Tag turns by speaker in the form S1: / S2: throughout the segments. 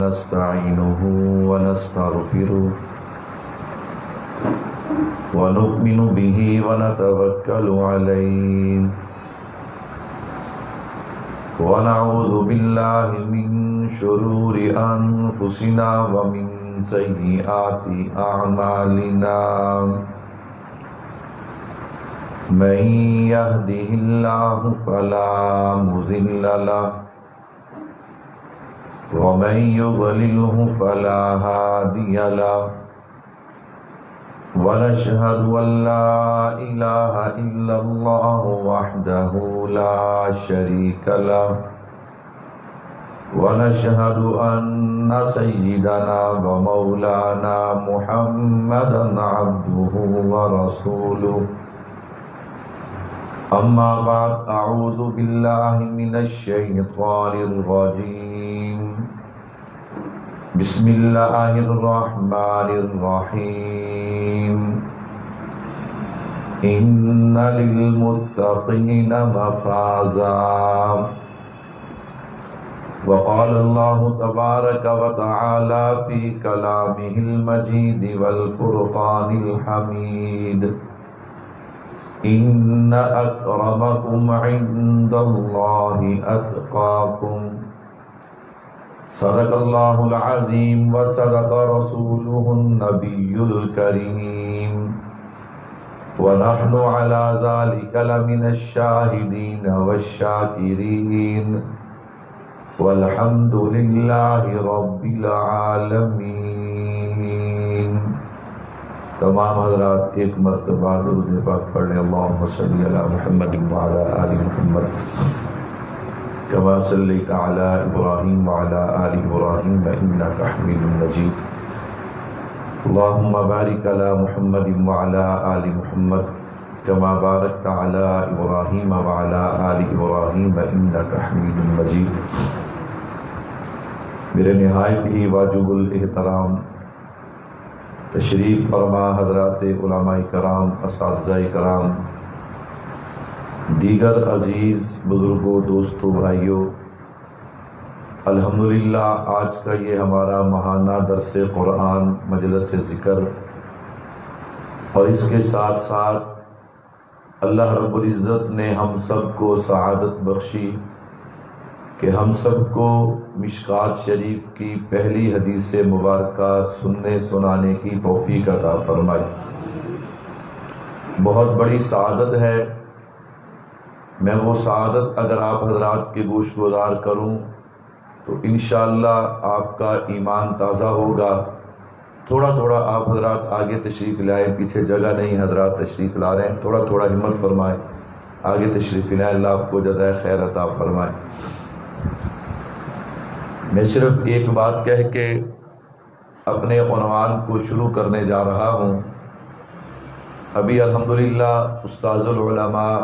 S1: نستعينه ونستغفره ونؤمن به ونتوكل عليه ونعوذ بالله من شرور أنفسنا ومن سيئات أعمالنا من يهده الله فلا مضل له ومن يضلله فلا هادي له ونشهد أن لا إله إلا الله وحده لا شريك له ونشهد أن سيدنا ومولانا محمدا عبده ورسوله أما بعد أعوذ بالله من الشيطان الرجيم بسم الله الرحمن الرحيم إن للمتقين مفازا وقال الله تبارك وتعالى في كلامه المجيد والفرقان الحميد إن أكرمكم عند الله أتقاكم صدق الله العظيم وصدق رسوله النبي الكريم ونحن على ذلك لمن الشاهدين والشاكرين والحمد لله رب العالمين. تمام حضرات ایک مرتبہ درود پاک پڑھ لیں. اللہم صلی علی محمد وعلی آل محمد كما صليت على إبراهيم وعلى آل إبراهيم إنك حميد مجيد. اللهم بارك على محمد وعلى آل محمد كما باركت على إبراهيم وعلى آل إبراهيم إنك حميد مجيد. میرے نہایت ہی واجب الاحترام تشریف فرما حضرات علماء کرام، اساتذہ کرام، دیگر عزیز بزرگوں، دوستوں، بھائیوں، الحمدللہ آج کا یہ ہمارا ماہانہ درس قرآن مجلس ذکر، اور اس کے ساتھ ساتھ اللہ رب العزت نے ہم سب کو سعادت بخشی کہ ہم سب کو مشکات شریف کی پہلی حدیث مبارکہ سننے سنانے کی توفیق عطا فرمائی. بہت بڑی سعادت ہے. میں وہ سعادت اگر آپ حضرات کے گوش گزار کروں تو انشاءاللہ آپ کا ایمان تازہ ہوگا. تھوڑا تھوڑا آپ حضرات آگے تشریف لائیں، پیچھے جگہ نہیں، حضرات تشریف لا رہے ہیں، تھوڑا تھوڑا ہمت فرمائیں، آگے تشریف لائیں. اللہ آپ کو جزائے خیر عطا فرمائے. میں صرف ایک بات کہہ کے اپنے عنوان کو شروع کرنے جا رہا ہوں. ابھی الحمدللہ استاذ العلماء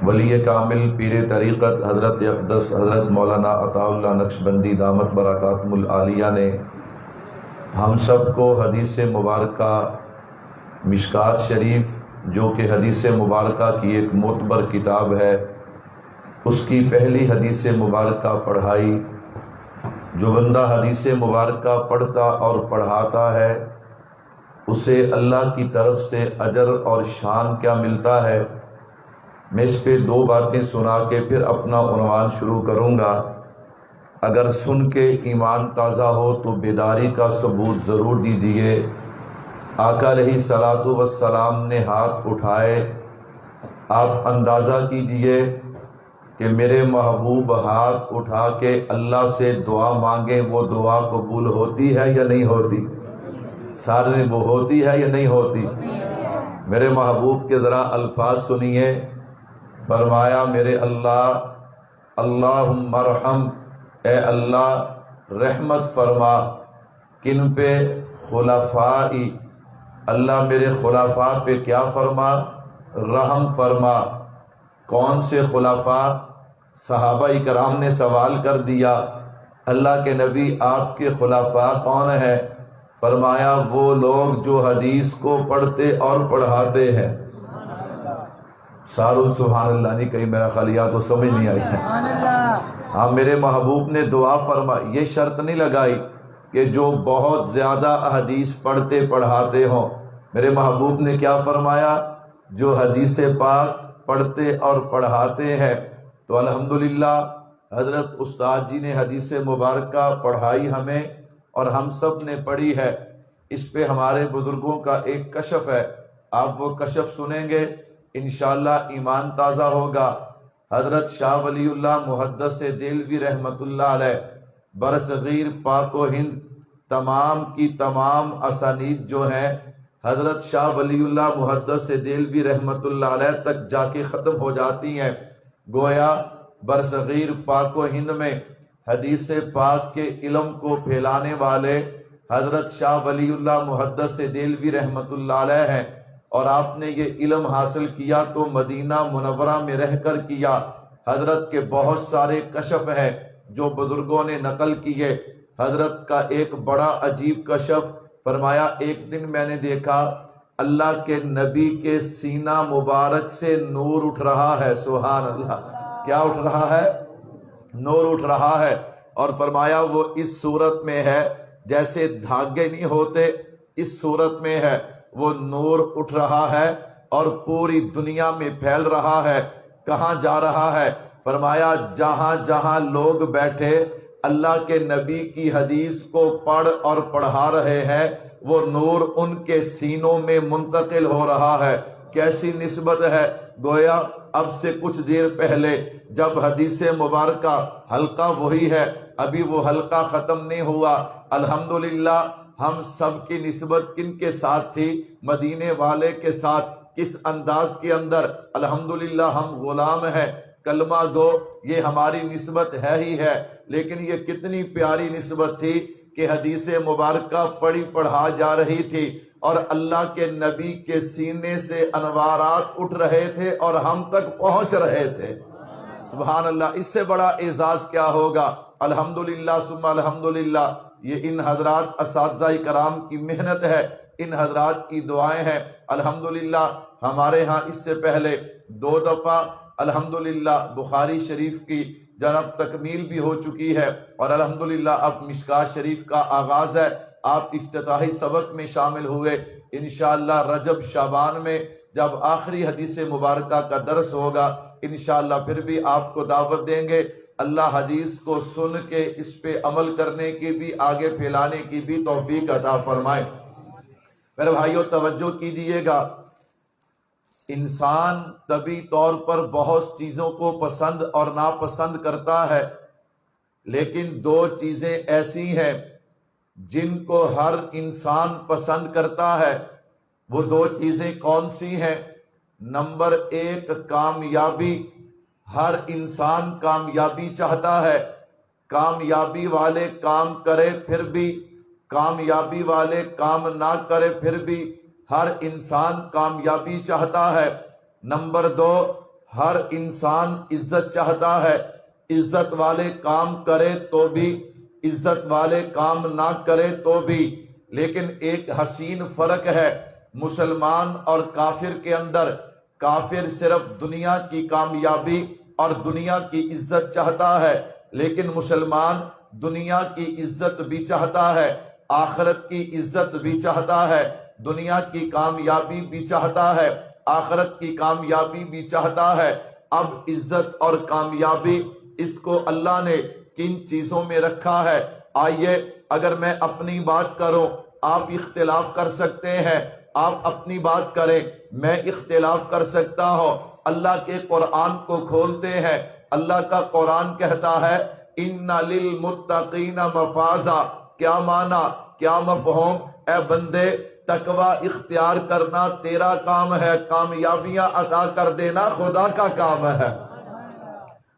S1: ولی کامل پیر طریقت حضرت اقدس حضرت مولانا عطا اللہ نقشبندی دامت برکاتہم العالیہ نے ہم سب کو حدیث مبارکہ مشکات شریف، جو کہ حدیث مبارکہ کی ایک معتبر کتاب ہے، اس کی پہلی حدیث مبارکہ پڑھائی. جو بندہ حدیث مبارکہ پڑھتا اور پڑھاتا ہے اسے اللہ کی طرف سے اجر اور شان کیا ملتا ہے. میں اس پہ دو باتیں سنا کے پھر اپنا عنوان شروع کروں گا. اگر سن کے ایمان تازہ ہو تو بیداری کا ثبوت ضرور دیجیے. آقا علیہ الصلاۃ والسلام نے ہاتھ اٹھائے. آپ اندازہ کیجئے کہ میرے محبوب ہاتھ اٹھا کے اللہ سے دعا مانگیں، وہ دعا قبول ہوتی ہے یا نہیں ہوتی؟ سارے وہ ہوتی ہے یا نہیں ہوتی؟ میرے محبوب کے ذرا الفاظ سنیے. فرمایا میرے اللہ، اللہم ارحم، اے اللہ رحمت فرما. کن پہ؟ خلفائی. اللہ میرے خلفاء پہ کیا فرما؟ رحم فرما. کون سے خلفاء؟ صحابہ کرام نے سوال کر دیا اللہ کے نبی آپ کے خلفاء کون ہیں؟ فرمایا وہ لوگ جو حدیث کو پڑھتے اور پڑھاتے ہیں. سارون سبحان اللہ نہیں کہیں، میرا خیال یا تو سمجھ نہیں آئی ہے. ہاں میرے محبوب نے دعا فرمائی، یہ شرط نہیں لگائی کہ جو بہت زیادہ حدیث پڑھتے پڑھاتے ہوں۔ میرے محبوب نے کیا فرمایا؟ جو حدیث پاک پڑھتے اور پڑھاتے ہیں۔ تو الحمدللہ حضرت استاد جی نے حدیث مبارکہ پڑھائی ہمیں اور ہم سب نے پڑھی ہے۔ اس پہ ہمارے بزرگوں کا ایک کشف ہے، آپ وہ کشف سنیں گے انشاءاللہ ایمان تازہ ہوگا۔ حضرت شاہ ولی اللہ محدث دہلوی رحمت اللہ علیہ برصغیر پاک و ہند تمام کی تمام اسانید جو ہیں حضرت شاہ ولی اللہ محدث دہلوی رحمت اللہ علیہ تک جا کے ختم ہو جاتی ہیں۔ گویا برصغیر پاک و ہند میں حدیث پاک کے علم کو پھیلانے والے حضرت شاہ ولی اللہ محدث دہلوی رحمت اللہ علیہ ہیں، اور آپ نے یہ علم حاصل کیا تو مدینہ منورہ میں رہ کر کیا۔ حضرت کے بہت سارے کشف ہیں جو بزرگوں نے نقل کیے۔ حضرت کا ایک بڑا عجیب کشف فرمایا، ایک دن میں نے دیکھا اللہ کے نبی کے سینہ مبارک سے نور اٹھ رہا ہے۔ سبحان اللہ، کیا اٹھ رہا ہے؟ نور اٹھ رہا ہے۔ اور فرمایا وہ اس صورت میں ہے جیسے دھاگے نہیں ہوتے، اس صورت میں ہے، وہ نور اٹھ رہا ہے اور پوری دنیا میں پھیل رہا ہے۔ کہاں جا رہا ہے؟ فرمایا جہاں جہاں لوگ بیٹھے اللہ کے نبی کی حدیث کو پڑھ اور پڑھا رہے ہیں، وہ نور ان کے سینوں میں منتقل ہو رہا ہے۔ کیسی نسبت ہے؟ گویا اب سے کچھ دیر پہلے جب حدیث مبارکہ حلقہ وہی ہے، ابھی وہ حلقہ ختم نہیں ہوا۔ الحمدللہ ہم سب کی نسبت کن کے ساتھ تھی؟ مدینے والے کے ساتھ۔ کس انداز کے اندر؟ الحمدللہ ہم غلام ہیں، کلمہ گو، یہ ہماری نسبت ہے ہی ہے، لیکن یہ کتنی پیاری نسبت تھی کہ حدیث مبارکہ پڑھی پڑھا جا رہی تھی اور اللہ کے نبی کے سینے سے انوارات اٹھ رہے تھے اور ہم تک پہنچ رہے تھے۔ سبحان اللہ، اس سے بڑا اعزاز کیا ہوگا؟ الحمدللہ ثم الحمدللہ۔ یہ ان حضرات اساتذہ کرام کی محنت ہے، ان حضرات کی دعائیں ہیں۔ الحمدللہ ہمارے ہاں اس سے پہلے 2 دفعہ الحمدللہ بخاری شریف کی جناب تکمیل بھی ہو چکی ہے، اور الحمدللہ اب مشکوٰۃ شریف کا آغاز ہے۔ آپ افتتاحی سبق میں شامل ہوئے۔ انشاءاللہ رجب شعبان میں جب آخری حدیث مبارکہ کا درس ہوگا انشاءاللہ پھر بھی آپ کو دعوت دیں گے۔ اللہ حدیث کو سن کے اس پہ عمل کرنے کی بھی، آگے پھیلانے کی بھی توفیق عطا فرمائے۔ میرے بھائیوں توجہ کیجیے گا، انسان طبعی طور پر بہت چیزوں کو پسند اور ناپسند کرتا ہے، لیکن 2 چیزیں ایسی ہیں جن کو ہر انسان پسند کرتا ہے۔ وہ 2 چیزیں کون سی ہیں؟ نمبر 1 کامیابی۔ ہر انسان کامیابی چاہتا ہے، کامیابی والے کام کرے پھر بھی، کامیابی والے کام نہ کرے پھر بھی ہر انسان کامیابی چاہتا ہے۔ نمبر 2 ہر انسان عزت چاہتا ہے، عزت والے کام کرے تو بھی، عزت والے کام نہ کرے تو بھی۔ لیکن ایک حسین فرق ہے مسلمان اور کافر کے اندر۔ کافر صرف دنیا کی کامیابی اور دنیا کی عزت چاہتا ہے، لیکن مسلمان دنیا کی عزت بھی چاہتا ہے، آخرت کی عزت بھی چاہتا ہے، دنیا کی کامیابی بھی چاہتا ہے، آخرت کی کامیابی بھی چاہتا ہے۔ اب عزت اور کامیابی اس کو اللہ نے کن چیزوں میں رکھا ہے؟ آئیے اگر میں اپنی بات کروں، آپ اختلاف کر سکتے ہیں، آپ اپنی بات کریں، میں اختلاف کر سکتا ہوں۔ اللہ کے قرآن کو کھولتے ہیں، اللہ کا قرآن کہتا ہے ان للمتقین مفازا۔ کیا معنی، کیا مفہوم؟ اے بندے تقوی اختیار کرنا تیرا کام ہے، کامیابیاں عطا کر دینا خدا کا کام ہے۔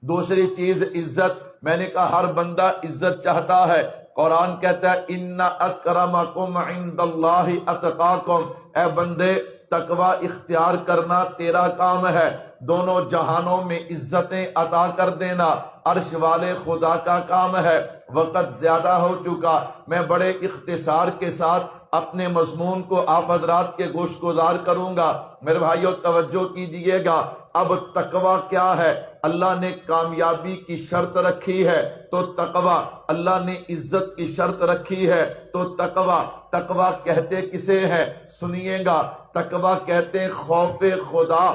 S1: دوسری چیز عزت، میں نے کہا ہر بندہ عزت چاہتا ہے۔ قرآن کہتا ہے ان اکرمکم عند اللہ اتقاکم۔ اے بندے تقوی اختیار کرنا تیرا کام ہے، دونوں جہانوں میں عزتیں عطا کر دینا عرش والے خدا کا کام ہے۔ وقت زیادہ ہو چکا، میں بڑے اختصار کے ساتھ اپنے مضمون کو آپ حضرات کے گوش گزار کروں گا۔ میرے بھائیوں توجہ کیجئے گا، اب تقوی کیا ہے؟ اللہ نے کامیابی کی شرط رکھی ہے تو تقوی، اللہ نے عزت کی شرط رکھی ہے تو تقوی۔ تقوی کہتے کسے ہے؟ سنیے گا، تقوی کہتے خوف خدا،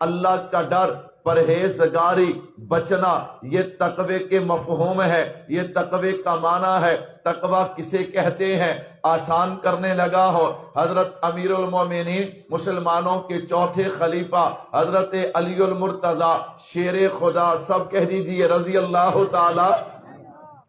S1: اللہ کا ڈر، پرہیزگاری، بچنا، یہ تقوی کے مفہوم ہے، یہ تقوی کا معنی ہے۔ تقوی کسے کہتے ہیں؟ آسان کرنے لگا ہو، حضرت امیر المومنین مسلمانوں کے چوتھے خلیفہ حضرت علی المرتضی شیر خدا، سب کہہ دیجئے رضی اللہ تعالی،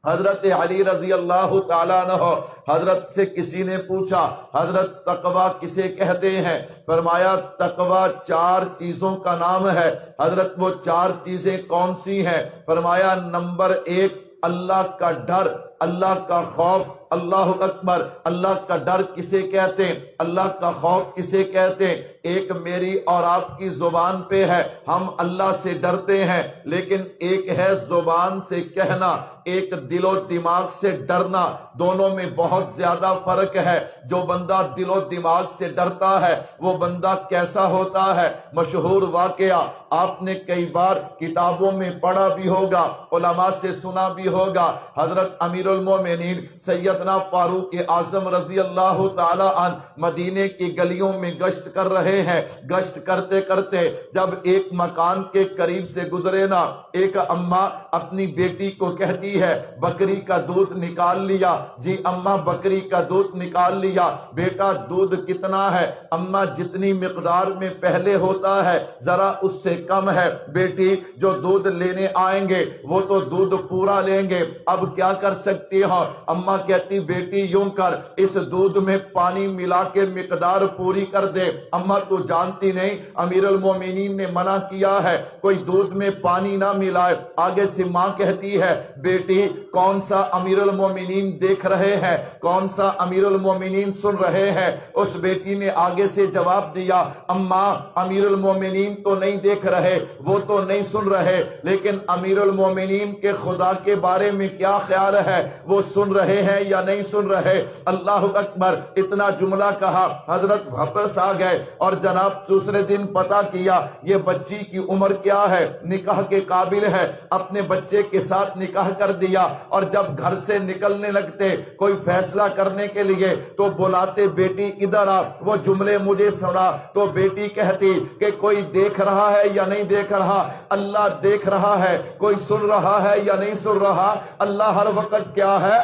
S1: حضرت علی رضی اللہ تعالیٰ عنہ۔ حضرت سے کسی نے پوچھا حضرت تقوی کسے کہتے ہیں؟ فرمایا تقوی 4 چیزوں کا نام ہے۔ حضرت وہ 4 چیزیں کون سی ہیں؟ فرمایا نمبر 1 اللہ کا ڈر، اللہ کا خوف۔ اللہ اکبر! اللہ کا ڈر کسے کہتے ہیں؟ اللہ کا خوف کسے کہتے ہیں؟ ایک میری اور آپ کی زبان پہ ہے، ہم اللہ سے ڈرتے ہیں، لیکن ایک ہے زبان سے کہنا، ایک دل و دماغ سے ڈرنا، دونوں میں بہت زیادہ فرق ہے۔ جو بندہ دل و دماغ سے ڈرتا ہے وہ بندہ کیسا ہوتا ہے؟ مشہور واقعہ آپ نے کئی بار کتابوں میں پڑھا بھی ہوگا، علماء سے سنا بھی ہوگا۔ حضرت امیر المومنین سیدنا فاروق اعظم رضی اللہ تعالی عنہ مدینے کی گلیوں میں گشت کر رہے ہیں۔ گشت کرتے کرتے جب ایک مکان کے قریب سے گزرے نا، ایک اماں اپنی بیٹی کو کہتی ہے بکری کا دودھ نکال لیا؟ جی اماں بکری کا دودھ نکال لیا۔ بیٹا دودھ کتنا ہے؟ اماں جتنی مقدار میں پہلے ہوتا ہے ذرا اس سے کم ہے۔ بیٹی جو دودھ لینے آئیں گے وہ تو دودھ پورا لیں گے، اب کیا کر سکتی ہو؟ اماں کہتی بیٹی یوں کر، اس دودھ میں پانی ملا کے مقدار پوری کر دے۔ اماں تو جانتی نہیں امیر المومنین نے منع کیا ہے کوئی دودھ میں پانی نہ ملائے۔ آگے سے ماں کہتی ہے بیٹی کون سا امیر المومنین دیکھ رہے ہیں، کون سا امیر المومنین سن رہے ہیں؟ اس بیٹی نے آگے سے جواب دیا اماں امیر المومنین تو نہیں دیکھ رہے، وہ تو نہیں سن رہے، لیکن امیر المومنین کے خدا کے بارے میں کیا خیال ہے، وہ سن رہے ہیں یا نہیں سن رہے؟ اللہ اکبر! اتنا جملہ کہا حضرت واپس آ گئے اور جناب دوسرے دن پتہ کیا یہ بچی کی عمر کیا ہے، نکاح کے قابل ہے، اپنے بچے کے ساتھ نکاح کر دیا۔ اور جب گھر سے نکلنے لگتے کوئی فیصلہ کرنے کے لیے تو بلاتے بیٹی ادھر آ، وہ جملے مجھے سنا تو بیٹی کہتی کہ کوئی دیکھ رہا ہے یا نہیں دیکھ رہا؟ اللہ دیکھ رہا ہے۔ کوئی سن رہا ہے یا نہیں سن رہا؟ اللہ ہر وقت کیا ہے؟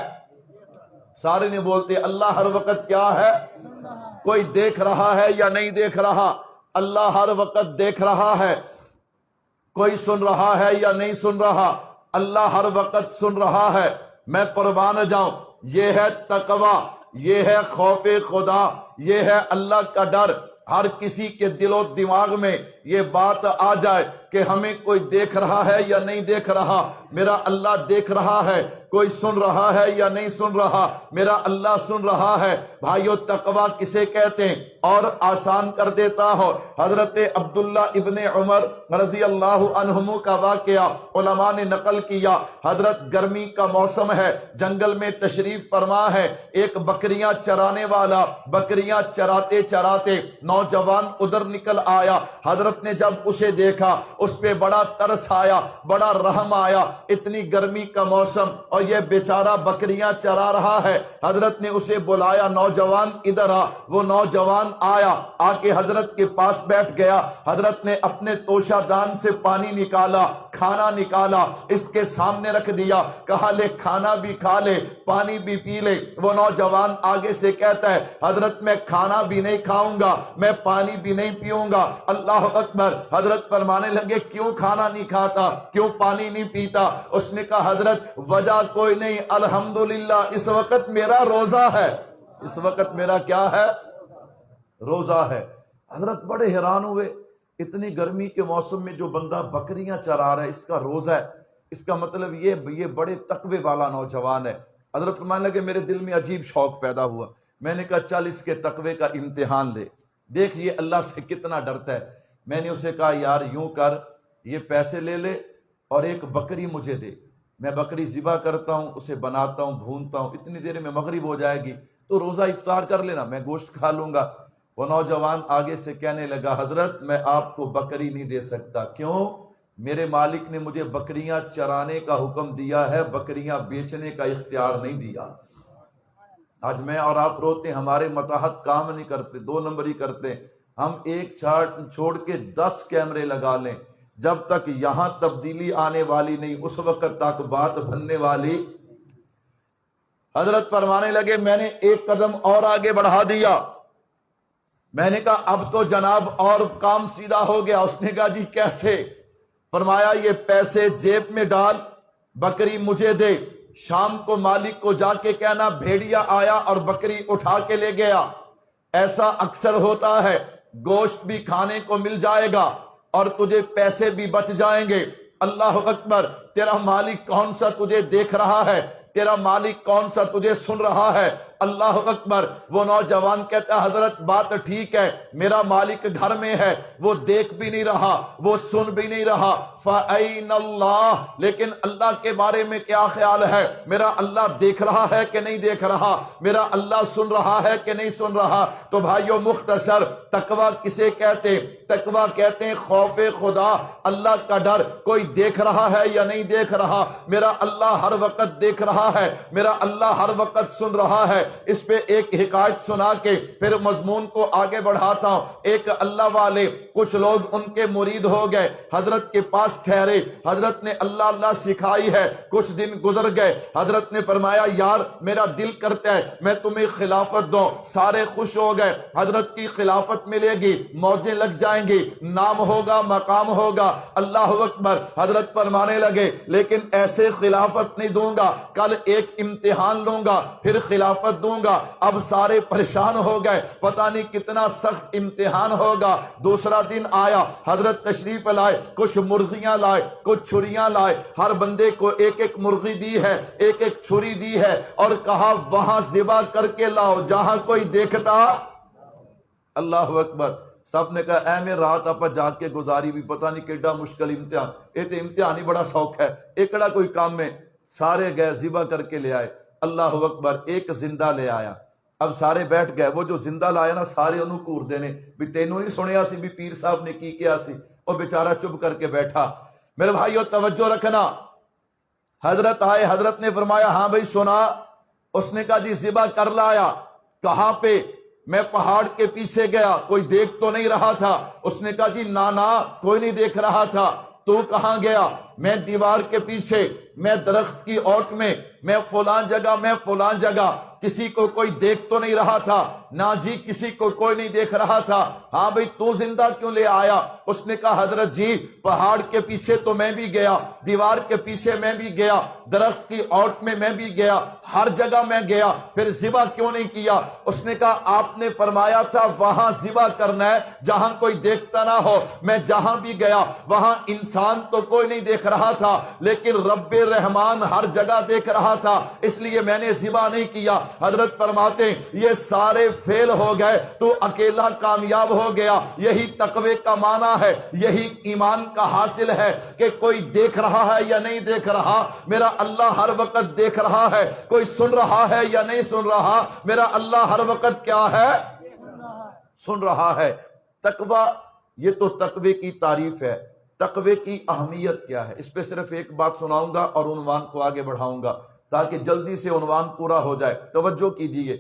S1: سارے نے بولتے اللہ ہر وقت کیا ہے؟ کوئی دیکھ رہا ہے یا نہیں دیکھ رہا؟ اللہ ہر وقت دیکھ رہا ہے۔ کوئی سن رہا ہے یا نہیں سن رہا؟ اللہ ہر وقت سن رہا ہے۔ میں قربان جاؤں، یہ ہے تقوی، یہ ہے خوف خدا، یہ ہے اللہ کا ڈر۔ ہر کسی کے دل و دماغ میں یہ بات آ جائے کہ ہمیں کوئی دیکھ رہا ہے یا نہیں دیکھ رہا، میرا اللہ دیکھ رہا ہے۔ کوئی سن رہا ہے یا نہیں سن رہا، میرا اللہ سن رہا ہے۔ بھائیو تقوی کسے کہتے ہیں؟ اور آسان کر دیتا ہوں، حضرت عبداللہ ابن عمر رضی اللہ عنہم کا واقعہ علماء نے نقل کیا۔ حضرت گرمی کا موسم ہے، جنگل میں تشریف فرما ہے، ایک بکریاں چرانے والا بکریاں چراتے چراتے نوجوان ادھر نکل آیا۔ حضرت نے جب اسے دیکھا اس پہ بڑا ترس آیا، بڑا رحم آیا، اتنی گرمی کا موسم اور یہ بیچارہ بکریاں چرا رہا ہے۔ حضرت نے اسے بلایا نوجوان ادھر آ۔ وہ نوجوان آیا، آ کے حضرت کے پاس بیٹھ گیا۔ حضرت نے اپنے توشہ دان سے پانی نکالا، کھانا نکالا، اس کے سامنے رکھ دیا، کہا لے کھانا بھی کھا لے پانی بھی پی لے۔ وہ نوجوان آگے سے کہتا ہے حضرت میں کھانا بھی نہیں کھاؤں گا، میں پانی بھی نہیں پیوں گا۔ اللہ اکبر! حضرت فرمانے لگے کیوں کھانا نہیں کھاتا، کیوں پانی نہیں پیتا؟ اس نے کہا حضرت وجہ کوئی نہیں، الحمدللہ اس وقت میرا روزہ ہے، اس وقت میرا کیا ہے؟ روزہ ہے۔ حضرت بڑے حیران ہوئے، اتنی گرمی کے موسم میں جو بندہ بکریاں چرا رہا ہے اس کا روزہ ہے، اس کا مطلب یہ بڑے تقوی والا نوجوان ہے۔ حضرت فرمانے لگے میرے دل میں عجیب شوق پیدا ہوا، میں نے کہا چل اس کے تقوی کا امتحان لے، دیکھ یہ اللہ سے کتنا ڈرتا ہے۔ میں نے اسے کہا یار یوں کر، یہ پیسے لے لے اور ایک بکری مجھے دے، میں بکری ذبح کرتا ہوں، اسے بناتا ہوں، بھونتا ہوں، اتنی دیر میں مغرب ہو جائے گی تو روزہ افطار کر لینا، میں گوشت کھا لوں گا۔ وہ نوجوان آگے سے کہنے لگا حضرت میں آپ کو بکری نہیں دے سکتا۔ کیوں؟ میرے مالک نے مجھے بکریاں چرانے کا حکم دیا ہے، بکریاں بیچنے کا اختیار نہیں دیا۔ آج میں اور آپ روتے ہیں، ہمارے متحد کام نہیں کرتے، 2 نمبر ہی کرتے ہیں۔ ہم ایک چھوڑ کے 10 کیمرے لگا لیں، جب تک یہاں تبدیلی آنے والی نہیں اس وقت تک بات بننے والی۔ حضرت فرمانے لگے میں نے ایک قدم اور آگے بڑھا دیا، میں نے کہا اب تو جناب اور کام سیدھا ہو گیا۔ اس نے کہا جی کیسے؟ فرمایا یہ پیسے جیب میں ڈال، بکری مجھے دے، شام کو مالک کو جا کے کہنا بھیڑیا آیا اور بکری اٹھا کے لے گیا۔ ایسا اکثر ہوتا ہے، گوشت بھی کھانے کو مل جائے گا اور تجھے پیسے بھی بچ جائیں گے۔ اللہ اکبر، تیرا مالک کون سا تجھے دیکھ رہا ہے؟ تیرا مالک کون سا تجھے سن رہا ہے؟ اللہ اکبر۔ وہ نوجوان کہتا ہے حضرت بات ٹھیک ہے، میرا مالک گھر میں ہے، وہ دیکھ بھی نہیں رہا، وہ سن بھی نہیں رہا، فَأَيْنَ اللَّهُ، لیکن اللہ کے بارے میں کیا خیال ہے؟ میرا اللہ دیکھ رہا ہے کہ نہیں دیکھ رہا؟ میرا اللہ سن رہا ہے کہ نہیں سن رہا؟ تو بھائیو مختصر، تقویٰ کسے کہتے؟ تقویٰ کہتے ہیں خوف خدا، اللہ کا ڈر۔ کوئی دیکھ رہا ہے یا نہیں دیکھ رہا؟ میرا اللہ ہر وقت دیکھ رہا ہے، میرا اللہ ہر وقت سن رہا ہے۔ اس پہ ایک حکایت سنا کے پھر مضمون کو آگے بڑھاتا ہوں۔ ایک اللہ والے، کچھ لوگ ان کے مرید ہو گئے، حضرت کے پاس ٹھہرے، حضرت نے اللہ اللہ سکھائی ہے، کچھ دن گزر گئے، حضرت نے فرمایا یار میرا دل کرتا ہے میں تمہیں خلافت دوں۔ سارے خوش ہو گئے، حضرت کی خلافت ملے گی، موجیں لگ جائیں گی، نام ہوگا، مقام ہوگا۔ اللہ اکبر۔ حضرت فرمانے لگے لیکن ایسے خلافت نہیں دوں گا، کل ایک امتحان لوں گا پھر خلافت دوں گا۔ اب سارے پریشان ہو گئے، پتہ نہیں کتنا سخت امتحان ہوگا۔ دوسرا دن آیا، حضرت تشریف لائے، کچھ مرغیاں لائے، کچھ چھریاں لائے، ہر بندے کو ایک ایک مرغی دی ہے، ایک ایک چھری دی ہے، اور کہا وہاں ذبح کر کے لاؤ جہاں کوئی دیکھتا۔ اللہ اکبر۔ سب نے کہا اے میں رات آپ جا کے گزاری بھی، پتہ نہیں کیڈا مشکل امتحان، یہ تو امتحان ہی بڑا سوکھ ہے، ایکڑا کوئی کام میں۔ سارے گئے ذبح کر کے لے آئے۔ اللہ اکبر۔ ایک زندہ لے آیا، اب سارے بیٹھ گئے، وہ جو زندہ لایا نا سارے انہوں کور دینے بھی تینوں نہیں سنیا سی بھی پیر صاحب نے کی کیا سی۔ وہ بیچارہ چپ کر کے بیٹھا۔ میرے بھائیو توجہ رکھنا، حضرت آئے، حضرت نے فرمایا ہاں بھائی سنا؟ اس نے کہا جی ذبح کر لایا۔ کہاں پہ؟ میں پہاڑ کے پیچھے گیا، کوئی دیکھ تو نہیں رہا تھا۔ اس نے کہا جی نانا کوئی نہیں دیکھ رہا تھا۔ تو کہاں گیا؟ میں دیوار کے پیچھے، میں درخت کی اوٹ میں، میں فلان جگہ، میں فلان جگہ۔ کسی کو کوئی دیکھ تو نہیں رہا تھا؟ نہ جی کسی کو کوئی نہیں دیکھ رہا تھا۔ ہاں بھئی تو زندہ کیوں لے آیا؟ اس نے کہا حضرت جی پہاڑ کے پیچھے تو میں بھی گیا، دیوار کے پیچھے میں بھی گیا، درخت کی اوٹ میں میں بھی گیا، ہر جگہ میں گیا، پھر ذبح کیوں نہیں کیا؟ اس نے کہا آپ نے فرمایا تھا وہاں ذبح کرنا ہے جہاں کوئی دیکھتا نہ ہو۔ میں جہاں بھی گیا وہاں انسان تو کوئی نہیں دیکھ رہا تھا، لیکن رب رحمان ہر جگہ دیکھ رہا تھا، اس لیے میں نے ذبح نہیں کیا۔ حضرت فرماتے ہیں یہ سارے فیل ہو گئے، تو اکیلا کامیاب ہو گیا۔ یہی تقوی کا معنی ہے، یہی ایمان کا حاصل ہے کہ کوئی دیکھ رہا ہے یا نہیں دیکھ رہا، میرا اللہ ہر وقت دیکھ رہا ہے۔ کوئی سن رہا ہے یا نہیں سن رہا، میرا اللہ ہر وقت کیا ہے؟ سن رہا ہے۔ تقوی، یہ تو تقوی کی تعریف ہے۔ تقوی کی اہمیت کیا ہے؟ اس پہ صرف ایک بات سناؤں گا اور عنوان کو آگے بڑھاؤں گا تاکہ جلدی سے عنوان پورا ہو جائے۔ توجہ کیجئے،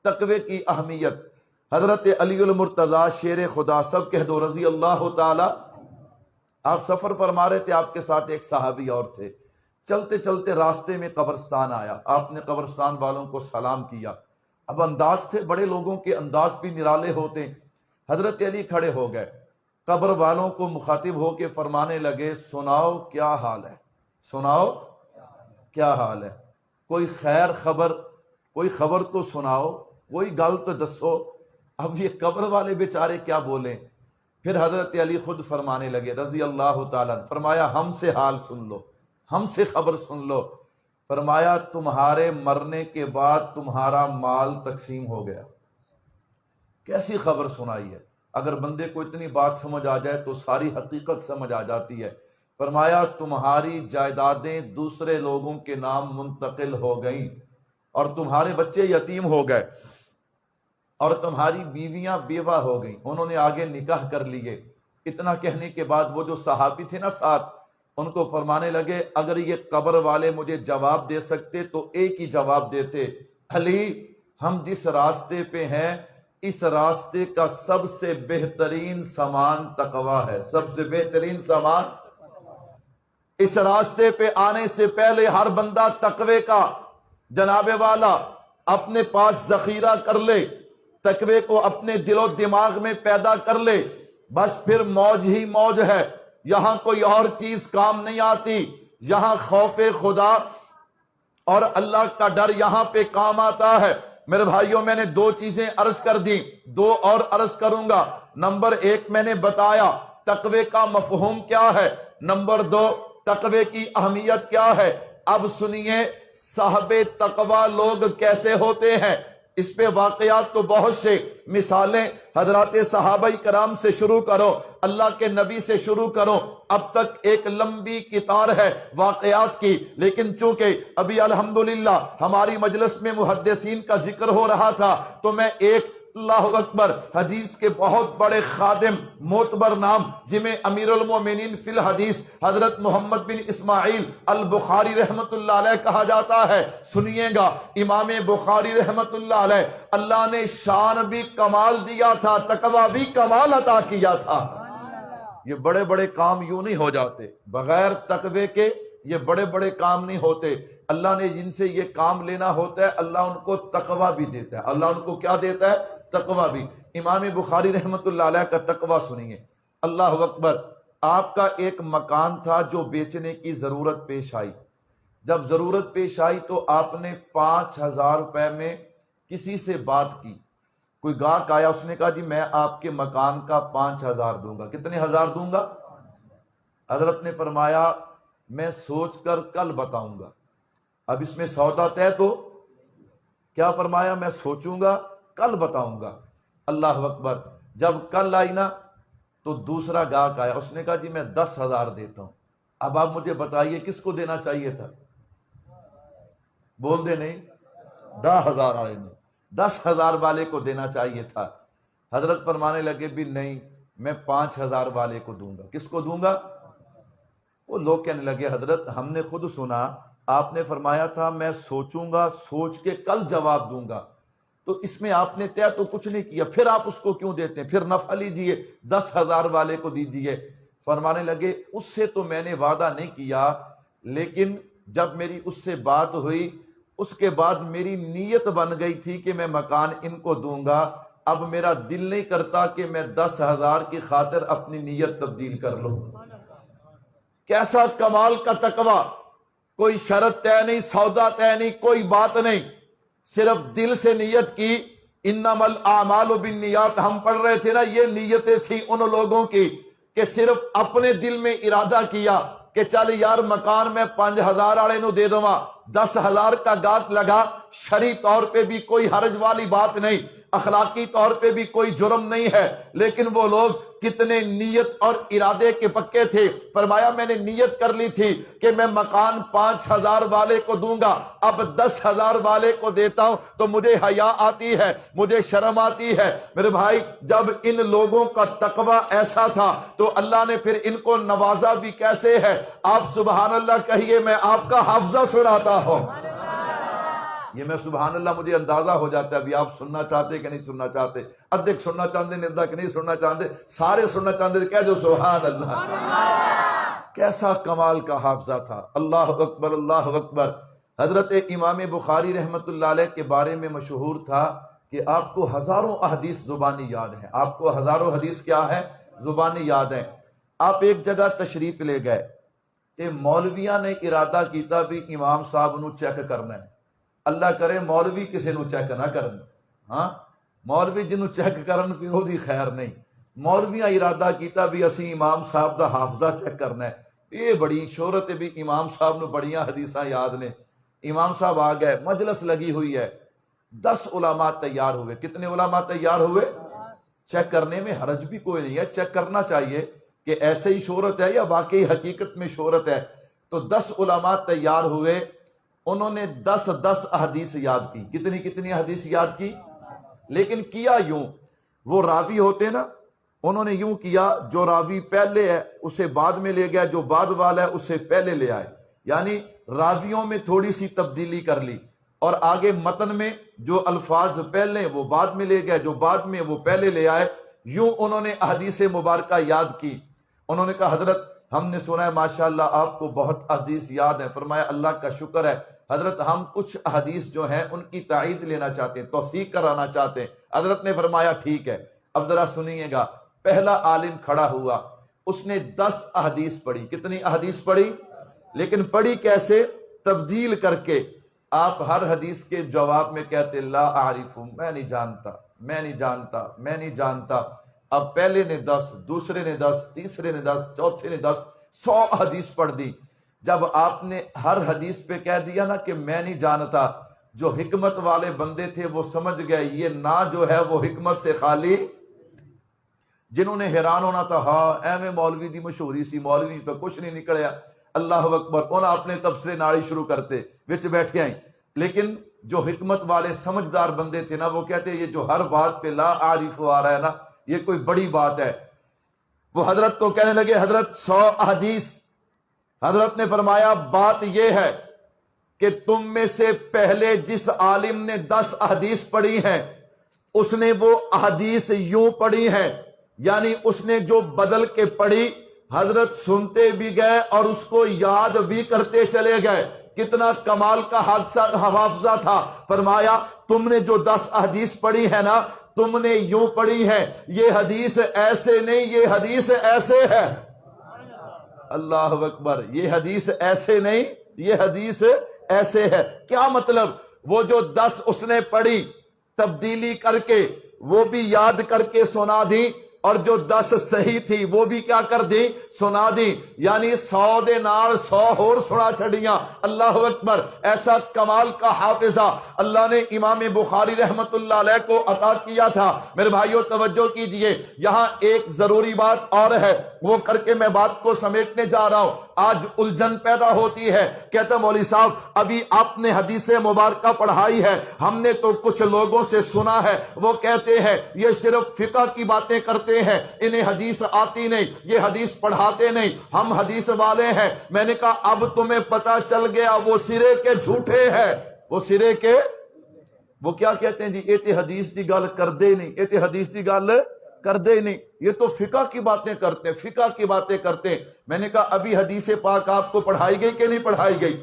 S1: تقوی کی اہمیت۔ حضرت علی المرتضیٰ شیر خدا، سب کہہ دو رضی اللہ تعالی۔ آپ سفر فرما رہے تھے، آپ کے ساتھ ایک صحابی اور تھے۔ چلتے چلتے راستے میں قبرستان آیا، آپ نے قبرستان والوں کو سلام کیا۔ اب انداز تھے، بڑے لوگوں کے انداز بھی نرالے ہوتے ہیں۔ حضرت علی کھڑے ہو گئے، قبر والوں کو مخاطب ہو کے فرمانے لگے سناؤ کیا حال ہے، سناؤ کیا حال ہے، کوئی خیر خبر، کوئی خبر تو سناؤ، کوئی گل تو دسو۔ اب یہ قبر والے بیچارے کیا بولیں؟ پھر حضرت علی خود فرمانے لگے رضی اللہ تعالیٰ، فرمایا ہم سے حال سن لو، ہم سے خبر سن لو۔ فرمایا تمہارے مرنے کے بعد تمہارا مال تقسیم ہو گیا۔ کیسی خبر سنائی ہے؟ اگر بندے کو اتنی بات سمجھ آ جائے تو ساری حقیقت سمجھ آ جاتی ہے۔ فرمایا تمہاری جائیدادیں دوسرے لوگوں کے نام منتقل ہو گئیں، اور تمہارے بچے یتیم ہو گئے، اور تمہاری بیویاں بیوہ ہو گئیں، انہوں نے آگے نکاح کر لیے۔ اتنا کہنے کے بعد وہ جو صحابی تھے نا ساتھ، ان کو فرمانے لگے اگر یہ قبر والے مجھے جواب دے سکتے تو ایک ہی جواب دیتے، علی ہم جس راستے پہ ہیں اس راستے کا سب سے بہترین سامان تقویٰ ہے، سب سے بہترین سامان۔ اس راستے پہ آنے سے پہلے ہر بندہ تقوی کا جناب والا اپنے پاس ذخیرہ کر لے، تقوی کو اپنے دل و دماغ میں پیدا کر لے، بس پھر موج ہی موج ہے۔ یہاں کوئی اور چیز کام نہیں آتی، یہاں خوف خدا اور اللہ کا ڈر یہاں پہ کام آتا ہے۔ میرے بھائیوں میں نے دو چیزیں عرض کر دی، دو اور عرض کروں گا۔ نمبر ایک میں نے بتایا تقوی کا مفہوم کیا ہے، نمبر دو تقوی کی اہمیت کیا ہے۔ اب سنیے صاحب تقوی لوگ کیسے ہوتے ہیں۔ اس پہ واقعات تو بہت سے، مثالیں حضرات صحابہ کرام سے شروع کرو، اللہ کے نبی سے شروع کرو، اب تک ایک لمبی قطار ہے واقعات کی، لیکن چونکہ ابھی الحمدللہ ہماری مجلس میں محدثین کا ذکر ہو رہا تھا تو میں ایک اللہ اکبر حدیث کے بہت بڑے خادم معتبر نام جنہیں امیر المومنین فی الحدیث حضرت محمد بن اسماعیل البخاری رحمت اللہ علیہ کہا جاتا ہے، سنیے گا امام بخاری رحمت اللہ علیہ، اللہ نے شان بھی کمال دیا تھا، تقویٰ بھی کمال عطا کیا تھا۔ یہ بڑے بڑے کام یوں نہیں ہو جاتے، بغیر تقوی کے یہ بڑے بڑے کام نہیں ہوتے۔ اللہ نے جن سے یہ کام لینا ہوتا ہے اللہ ان کو تقویٰ بھی دیتا ہے، اللہ ان کو کیا دیتا ہے؟ تقویٰ بھی۔ امام بخاری رحمت اللہ علیہ کا تقویٰ سنیے، اللہ اکبر۔ آپ کا ایک مکان تھا جو بیچنے کی ضرورت پیش آئی، جب ضرورت پیش آئی تو آپ نے 5,000 روپے میں کسی سے بات کی، کوئی گاہک آیا، اس نے کہا جی میں آپ کے مکان کا 5,000 دوں گا۔ کتنے ہزار دوں گا؟ حضرت نے فرمایا میں سوچ کر کل بتاؤں گا۔ اب اس میں سودا طے تو کیا فرمایا؟ میں سوچوں گا کل بتاؤں گا۔ اللہ اکبر۔ جب کل آئی نا تو دوسرا گاہک آیا، اس نے کہا جی میں 10,000 دیتا ہوں۔ اب آپ مجھے بتائیے کس کو دینا چاہیے تھا؟ بول دے نہیں، 10,000 والے نے 10,000 والے کو دینا چاہیے تھا۔ حضرت فرمانے لگے بھی نہیں، میں 5,000 والے کو دوں گا۔ کس کو دوں گا؟ وہ لوگ کہنے لگے حضرت ہم نے خود سنا آپ نے فرمایا تھا میں سوچوں گا، سوچ کے کل جواب دوں گا، تو اس میں آپ نے طے تو کچھ نہیں کیا، پھر آپ اس کو کیوں دیتے ہیں؟ پھر نفع لیجئے، 10,000 والے کو دیجئے۔ فرمانے لگے اس سے تو میں نے وعدہ نہیں کیا، لیکن جب میری اس سے بات ہوئی اس کے بعد میری نیت بن گئی تھی کہ میں مکان ان کو دوں گا، اب میرا دل نہیں کرتا کہ میں 10,000 کی خاطر اپنی نیت تبدیل کر لوں۔ کیسا کمال کا تقویٰ! کوئی شرط طے نہیں، سودا طے نہیں، کوئی بات نہیں، صرف دل سے نیت کی۔ انما الاعمال بالنیات ہم پڑھ رہے تھے نا، یہ نیتیں تھیں ان لوگوں کی کہ صرف اپنے دل میں ارادہ کیا کہ چل یار مکان میں 5,000 والے نو دے دوں، 10,000 کا گاہک لگا، شرعی طور پہ بھی کوئی حرج والی بات نہیں، اخلاقی طور پہ بھی کوئی جرم نہیں ہے، لیکن وہ لوگ کتنے نیت اور ارادے کے پکے تھے۔ فرمایا میں نے نیت کر لی تھی کہ میں مکان 5,000 والے کو دوں گا، اب 10,000 والے کو دیتا ہوں تو مجھے حیا آتی ہے، مجھے شرم آتی ہے۔ میرے بھائی جب ان لوگوں کا تقویٰ ایسا تھا تو اللہ نے پھر ان کو نوازا بھی کیسے ہے؟ آپ سبحان اللہ کہیے، میں آپ کا حافظہ سناتا ہوں۔ یہ میں سبحان اللہ مجھے اندازہ ہو جاتا ہے ابھی آپ سننا چاہتے کہ نہیں سننا چاہتے، ادھک سننا چاہتے ہیں، ادھک نہیں سننا چاہتے، سارے سننا چاہتے، کہہ جو سبحان اللہ۔ کیسا کمال کا حافظہ تھا! اللہ اکبر، اللہ اکبر۔ حضرت امام بخاری رحمت اللہ علیہ کے بارے میں مشہور تھا کہ آپ کو ہزاروں احادیث زبانی یاد ہیں، آپ کو ہزاروں حدیث کیا ہے؟ زبانی یاد ہیں۔ آپ ایک جگہ تشریف لے گئے تے مولویاں نے ارادہ کیتا بھی امام صاحب نو چیک کرنا ہے۔ اللہ کرے مولوی کسی نو چیک نہ کرن، ہاں مولوی جنوں چیک کرن کوئی وہ دی خیر نہیں، مولویاں ارادہ کیتا بھی اسی امام صاحب دا حافظہ چیک کرنا ہے۔ یہ بڑی شہرت ہے بھی امام صاحب نو بڑیاں حدیثاں یاد نے۔ امام صاحب آ گئے، مجلس لگی ہوئی ہے، 10 علماء تیار ہوئے۔ کتنے علماء تیار ہوئے؟ چیک کرنے میں حرج بھی کوئی نہیں ہے، چیک کرنا چاہیے کہ ایسے ہی شہرت ہے یا واقعی حقیقت میں شہرت ہے۔ تو 10 علماء تیار ہوئے، انہوں نے 10 احادیث یاد کی۔ کتنی حدیث یاد کی؟ لیکن کیا یوں، وہ راوی ہوتے نا انہوں نے یوں کیا، جو راوی پہلے ہے اسے بعد میں لے گیا، جو بعد والا ہے اسے پہلے لے آئے، یعنی راویوں میں تھوڑی سی تبدیلی کر لی، اور آگے متن میں جو الفاظ پہلے وہ بعد میں لے گئے، جو بعد میں وہ پہلے لے آئے۔ یوں انہوں نے احادیث مبارکہ یاد کی۔ انہوں نے کہا حضرت ہم نے سنا ہے ماشاءاللہ آپ کو بہت احادیث یاد ہیں۔ فرمایا اللہ کا شکر ہے حضرت، ہم کچھ احادیث جو ہیں ان کی تائید لینا چاہتے ہیں، توثیق کرانا چاہتے ہیں۔ حضرت نے فرمایا ٹھیک ہے، اب ذرا سنیے گا۔ پہلا عالم کھڑا ہوا، اس نے 10 احادیث پڑھی۔ کتنی احادیث پڑھی؟ لیکن پڑھی کیسے؟ تبدیل کر کے۔ آپ ہر حدیث کے جواب میں کہتے لا اعرف، میں نہیں جانتا، میں نہیں جانتا، میں نہیں جانتا۔ اب پہلے نے 10، دوسرے نے 10، تیسرے نے 10، چوتھے نے 10، 100 حدیث پڑھ دی۔ جب آپ نے ہر حدیث پہ کہہ دیا نا کہ میں نہیں جانتا، جو حکمت والے بندے تھے وہ سمجھ گئے یہ نہ جو ہے وہ حکمت سے خالی۔ جنہوں نے حیران ہونا تھا، ہاں ایویں مولوی دی مشہوری سی، مولوی تو کچھ نہیں نکلیا، اللہ اکبر، انہاں اپنے تبصرے ناڑی شروع کرتے وچ بیٹھے آئیں۔ لیکن جو حکمت والے سمجھدار بندے تھے نا، وہ کہتے یہ جو ہر بات پہ لا عارف آ رہا ہے نا، یہ کوئی بڑی بات ہے۔ وہ حضرت کو کہنے لگے حضرت 100 احادیث۔ حضرت نے فرمایا بات یہ ہے کہ تم میں سے پہلے جس عالم نے 10 احادیث پڑھی ہیں، اس نے وہ احادیث یوں پڑھی ہیں، یعنی اس نے جو بدل کے پڑھی، حضرت سنتے بھی گئے اور اس کو یاد بھی کرتے چلے گئے۔ کتنا کمال کا حافظہ تھا۔ فرمایا تم نے جو 10 احادیث پڑھی ہے نا، تم نے یوں پڑھی ہے، یہ حدیث ایسے نہیں، یہ حدیث ایسے ہے۔ اللہ اکبر، یہ حدیث ایسے نہیں، یہ حدیث ایسے ہے۔ کیا مطلب؟ وہ جو 10 اس نے پڑھی تبدیلی کر کے وہ بھی یاد کر کے سنا دی، اور جو 10 صحیح تھی وہ بھی کیا کر دی؟ سنا دی۔ یعنی 100 دے نال 100 اور سنا چھڑیاں۔ اللہ اکبر، ایسا کمال کا حافظہ اللہ نے امام بخاری رحمت اللہ علیہ کو عطا کیا تھا۔ میرے بھائیوں توجہ کیجئے، یہاں ایک ضروری بات اور ہے، وہ کر کے میں بات کو سمیٹنے جا رہا ہوں۔ آج الجھن پیدا ہوتی ہے، کہتا مولوی صاحب ابھی آپ نے حدیث مبارکہ پڑھائی ہے، ہم نے تو کچھ لوگوں سے سنا ہے، وہ کہتے ہیں یہ صرف فقہ کی باتیں کرتے ہیں، انہیں حدیث آتی نہیں، یہ حدیث پڑھاتے نہیں، ہم حدیث والے ہیں۔ میں نے کہا اب تمہیں پتا چل گیا وہ سرے کے جھوٹے ہیں، وہ سرے کے، وہ کیا کہتے ہیں جی ایتے حدیث دی گل کر دے نہیں، ایتے حدیث دی گل کر دے نہیں، یہ تو فقہ کی باتیں کرتے ہیں، فقہ کی باتیں کرتے ہیں۔ میں نے کہا ابھی حدیث پاک آپ کو پڑھائی گئی کہ نہیں پڑھائی گئی؟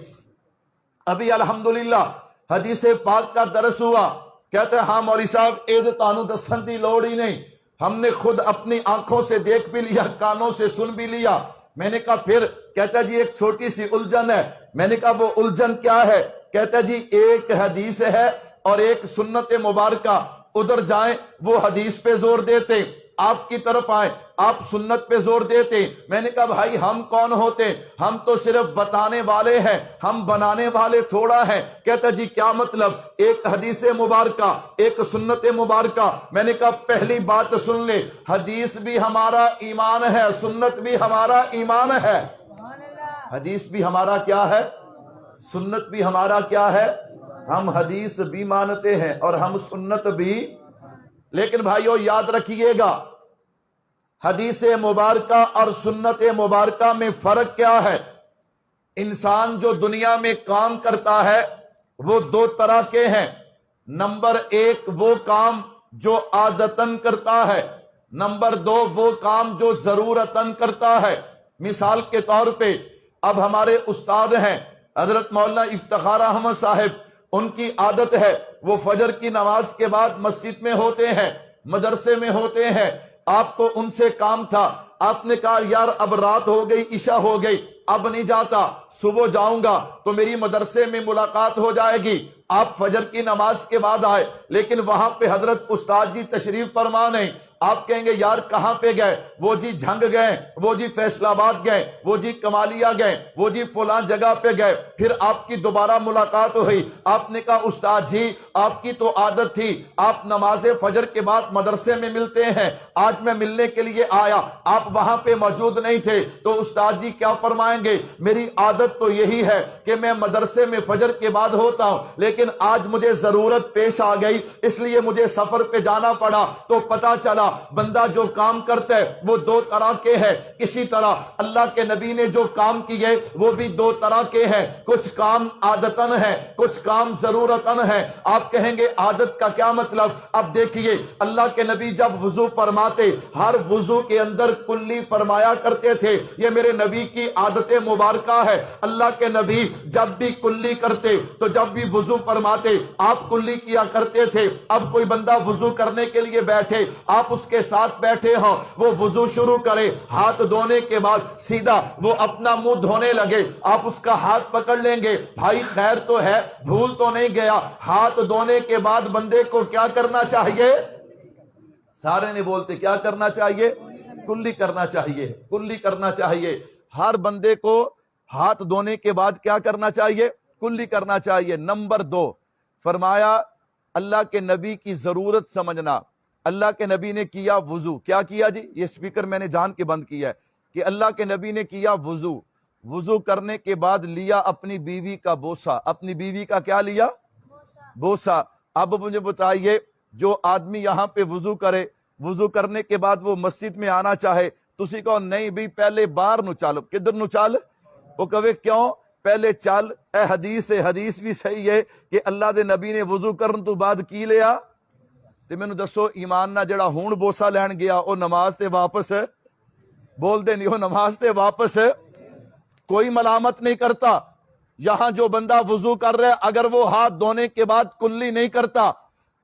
S1: ابھی الحمدللہ حدیث پاک کا درس ہوا۔ کہتے ہیں ہاں مولوی صاحب اے تے تانوں دسن دی لوڑ ہی نہیں، ہم نے خود اپنی آنکھوں سے دیکھ بھی لیا، کانوں سے سن بھی لیا۔ میں نے کہا پھر؟ کہتا جی ایک چھوٹی سی الجھن ہے۔ میں نے کہا وہ الجھن کیا ہے؟ کہتا جی ایک حدیث ہے اور ایک سنت مبارکہ، ادھر جائیں وہ حدیث پہ زور دیتے، آپ کی طرف آئیں آپ سنت پہ زور دیتے۔ میں نے کہا بھائی ہم کون ہوتے؟ ہم تو صرف بتانے والے ہیں، ہم بنانے والے تھوڑا ہیں۔ کہتا جی کیا مطلب؟ ایک حدیث مبارکہ ایک سنت مبارکہ۔ میں نے کہا پہلی بات سن لے، حدیث بھی ہمارا ایمان ہے، سنت بھی ہمارا ایمان ہے۔ حدیث بھی ہمارا کیا ہے؟ سنت بھی ہمارا کیا ہے؟ ہم حدیث بھی مانتے ہیں اور ہم سنت بھی۔ لیکن بھائیو یاد رکھیے گا، حدیث مبارکہ اور سنت مبارکہ میں فرق کیا ہے؟ انسان جو دنیا میں کام کرتا ہے وہ 2 طرح کے ہیں۔ نمبر 1 وہ کام جو عادتاً کرتا ہے، نمبر 2 وہ کام جو ضرورتاً کرتا ہے۔ مثال کے طور پہ اب ہمارے استاد ہیں حضرت مولانا افتخار احمد صاحب، ان کی عادت ہے وہ فجر کی نماز کے بعد مسجد میں ہوتے ہیں، مدرسے میں ہوتے ہیں۔ آپ کو ان سے کام تھا، آپ نے کہا یار اب رات ہو گئی، عشاء ہو گئی، اب نہیں جاتا، صبح جاؤں گا تو میری مدرسے میں ملاقات ہو جائے گی۔ آپ فجر کی نماز کے بعد آئے، لیکن وہاں پہ حضرت استاد جی تشریف فرما نہیں۔ آپ کہیں گے یار کہاں پہ گئے؟ وہ جی جھنگ گئے، وہ جی فیصل آباد گئے، وہ جی کمالیہ گئے، وہ جی فلاں جگہ پہ گئے۔ پھر آپ کی دوبارہ ملاقات ہوئی، آپ نے کہا استاد جی آپ کی تو عادت تھی آپ نماز فجر کے بعد مدرسے میں ملتے ہیں، آج میں ملنے کے لیے آیا، آپ وہاں پہ موجود نہیں تھے، تو استاد جی کیا فرمائیں گے؟ میری عادت عادت تو یہی ہے کہ میں مدرسے میں فجر کے بعد ہوتا ہوں، لیکن آج مجھے ضرورت پیش آ گئی اس لیے مجھے سفر پہ جانا پڑا، تو پتا چلا بندہ جو کام کرتا ہے وہ دو طرح کے ہیں۔ اسی طرح اللہ کے نبی نے جو کام کیے وہ بھی دو طرح کے ہیں، کچھ کام عادتاً ہے، کچھ کام ضرورتاً ہے۔ آپ کہیں گے عادت کا کیا مطلب؟ اب دیکھیے اللہ کے نبی جب وضو فرماتے ہر وضو کے اندر کلی فرمایا کرتے تھے، یہ میرے نبی کی عادت مبارکہ ہے۔ اللہ کے نبی جب بھی کلی کرتے تو جب بھی وضو فرماتے آپ کلی کیا کرتے تھے۔ اب کوئی بندہ وضو کرنے کے لیے بیٹھے، آپ اس کے ساتھ بیٹھے ہوں، وہ وضو شروع کرے، ہاتھ دھونے کے بعد سیدھا وہ اپنا منہ دھونے لگے، آپ اس کا ہاتھ پکڑ لیں گے، بھائی خیر تو ہے، بھول تو نہیں گیا۔ ہاتھ دھونے کے بعد بندے کو کیا کرنا چاہیے؟ سارے نہیں بولتے کیا کرنا چاہیے؟ کلی کرنا چاہیے، کلی کرنا چاہیے۔ ہر بندے کو ہاتھ دھونے کے بعد کیا کرنا چاہیے؟ کلی کرنا چاہیے۔ نمبر 2 فرمایا اللہ کے نبی کی ضرورت سمجھنا۔ اللہ کے نبی نے کیا وضو، کیا کیا جی؟ یہ سپیکر میں نے جان کے بند کیا ہے کہ اللہ کے نبی نے کیا وضو، وضو کرنے کے بعد لیا اپنی بیوی کا بوسہ، اپنی بیوی کا کیا لیا؟ بوسہ۔ اب مجھے بتائیے جو آدمی یہاں پہ وضو کرے، وضو کرنے کے بعد وہ مسجد میں آنا چاہے، تسی کہو نہیں بھی پہلے باہر نو چل، کدھر نو چل؟ وہ کہے کیوں؟ پہلے چل، اے حدیث بھی صحیح ہے کہ اللہ دے نبی نے وضو کرن تو بعد کی لیا؟ تے مینوں دسو ایمان نہ جڑا ہون بوسہ لین گیا او نماز تے واپس بول دے نہیں، وہ نماز تے واپس کوئی ملامت نہیں کرتا۔ یہاں جو بندہ وضو کر رہا ہے اگر وہ ہاتھ دھونے کے بعد کلی نہیں کرتا،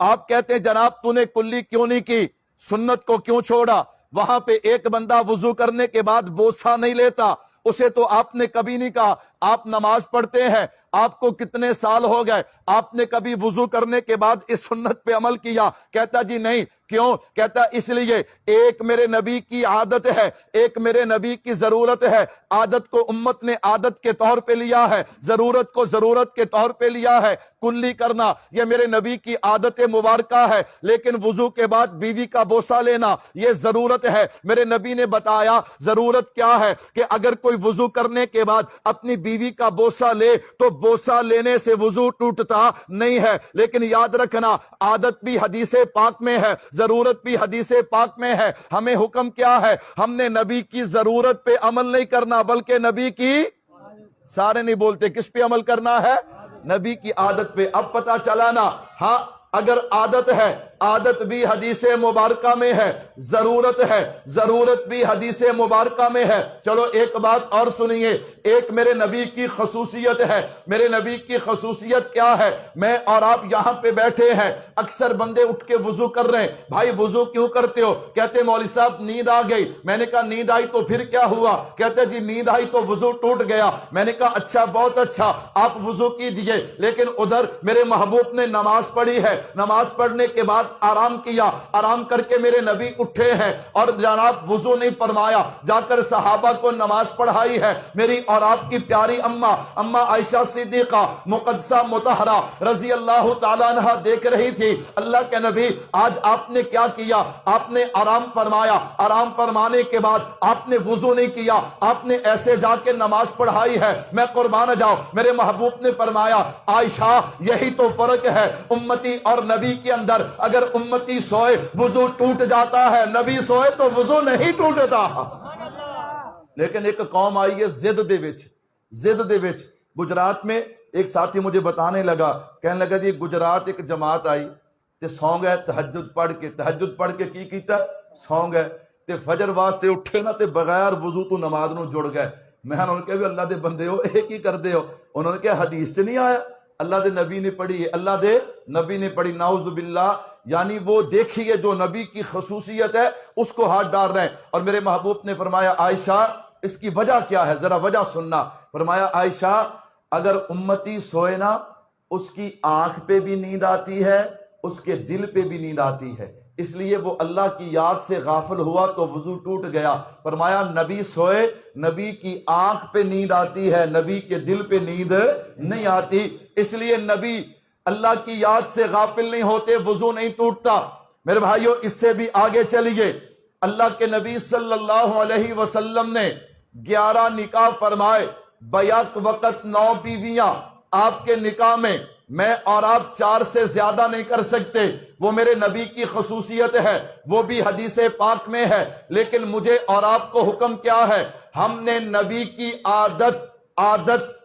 S1: آپ کہتے ہیں جناب تو نے کلی کیوں نہیں کی، سنت کو کیوں چھوڑا؟ وہاں پہ ایک بندہ وضو کرنے کے بعد بوسہ نہیں لیتا، اسے تو آپ نے کبھی نہیں کہا۔ آپ نماز پڑھتے ہیں، آپ کو کتنے سال ہو گئے، آپ نے کبھی وضو کرنے کے بعد اس سنت پہ عمل کیا؟ کہتا جی نہیں۔ کیوں؟ کہتا اس لیے ایک میرے نبی کی عادت ہے، ایک میرے نبی کی ضرورت ہے۔ عادت کو امت نے عادت کے طور پہ لیا ہے، ضرورت کو ضرورت کے طور پہ لیا ہے۔ کلی کرنا یہ میرے نبی کی عادت مبارکہ ہے، لیکن وضو کے بعد بیوی کا بوسہ لینا یہ ضرورت ہے۔ میرے نبی نے بتایا ضرورت کیا ہے کہ اگر کوئی وضو کرنے کے بعد اپنی بیوی کا بوسہ لے تو بوسہ لینے سے وضو ٹوٹتا نہیں ہے، لیکن یاد رکھنا عادت بھی حدیث پاک میں ہے، ضرورت بھی حدیث پاک میں ہے۔ ہمیں حکم کیا ہے؟ ہم نے نبی کی ضرورت پہ عمل نہیں کرنا بلکہ نبی کی، سارے نہیں بولتے کس پہ عمل کرنا ہے؟ نبی کی عادت پہ۔ اب پتا چلا نا، ہاں اگر عادت ہے، عادت بھی حدیث مبارکہ میں ہے، ضرورت ہے، ضرورت بھی حدیث مبارکہ میں ہے۔ چلو ایک بات اور سنیے، ایک میرے نبی کی خصوصیت ہے۔ میرے نبی کی خصوصیت کیا ہے؟ میں اور آپ یہاں پہ بیٹھے ہیں، اکثر بندے اٹھ کے وضو کر رہے ہیں، بھائی وضو کیوں کرتے ہو؟ کہتے مولوی صاحب نیند آ گئی۔ میں نے کہا نیند آئی تو پھر کیا ہوا؟ کہتے جی نیند آئی تو وضو ٹوٹ گیا۔ میں نے کہا اچھا بہت اچھا، آپ وضو کیجئے، لیکن ادھر میرے محبوب نے نماز پڑھی ہے، نماز پڑھنے کے بعد آرام کیا، آرام کر کے میرے نبی اٹھے ہیں اور جناب وضو نہیں فرمایا، جا کر صحابہ کو نماز پڑھائی ہے۔ میری اور آپ کی پیاری اماں عائشہ صدیقہ مقدسہ مطہرہ رضی اللہ تعالیٰ عنہ دیکھ رہی تھی اللہ کے نبی آج آپ نے کیا کیا؟ آپ نے آرام فرمایا، آرام فرمانے کے بعد آپ نے وضو نہیں کیا، آپ نے ایسے جا کے نماز پڑھائی ہے۔ میں قربان جاؤں، میرے محبوب نے فرمایا عائشہ یہی تو فرق ہے امتی اور نبی کے اندر، اگر امتی سوئے وضو ٹوٹ جاتا ہے، نبی سوئے تو وضو نہیں ٹوٹتا۔ لیکن ایک قوم آئی ہے زد دے وچ گجرات میں، ایک ساتھی مجھے بتانے لگا، کہنے لگا جی گجرات ایک جماعت آئی تے سو گئے تہجد پڑھ کے کی کیتا؟ سو گئے تے فجر واسطے اٹھے نا تے بغیر وضو تو نماز نو جڑ گئے۔ میں انہوں نے کہا اللہ دے بندے ہو اے کی کر دے ہو؟ انہوں نے کہا حدیث سے نہیں آیا، اللہ دے نبی نے پڑھی ہے، اللہ دے نبی نے پڑھی، نعوذ باللہ۔ یعنی وہ دیکھیے جو نبی کی خصوصیت ہے اس کو ہاتھ ڈال رہے ہیں۔ اور میرے محبوب نے فرمایا عائشہ اس کی وجہ کیا ہے؟ ذرا وجہ سننا۔ فرمایا عائشہ اگر امتی سوئے نا اس کی آنکھ پہ بھی نیند آتی ہے، اس کے دل پہ بھی نیند آتی ہے، اس لیے وہ اللہ کی یاد سے غافل ہوا تو وضو ٹوٹ گیا۔ فرمایا نبی سوئے، نبی کی آنکھ پہ نیند آتی ہے، نبی کے دل پہ نیند نہیں آتی، اس لیے نبی اللہ کی یاد سے غافل نہیں ہوتے، وضو نہیں ٹوٹتا۔ میرے بھائیو اس سے بھی آگے چلیے، اللہ کے نبی صلی اللہ علیہ وسلم نے 11 نکاح فرمائے، بیک وقت 9 بیویاں آپ کے نکاح میں اور آپ 4 سے زیادہ نہیں کر سکتے، وہ میرے نبی کی خصوصیت ہے، وہ بھی حدیث پاک میں ہے۔ لیکن مجھے اور آپ کو حکم کیا ہے؟ ہم نے نبی کی عادت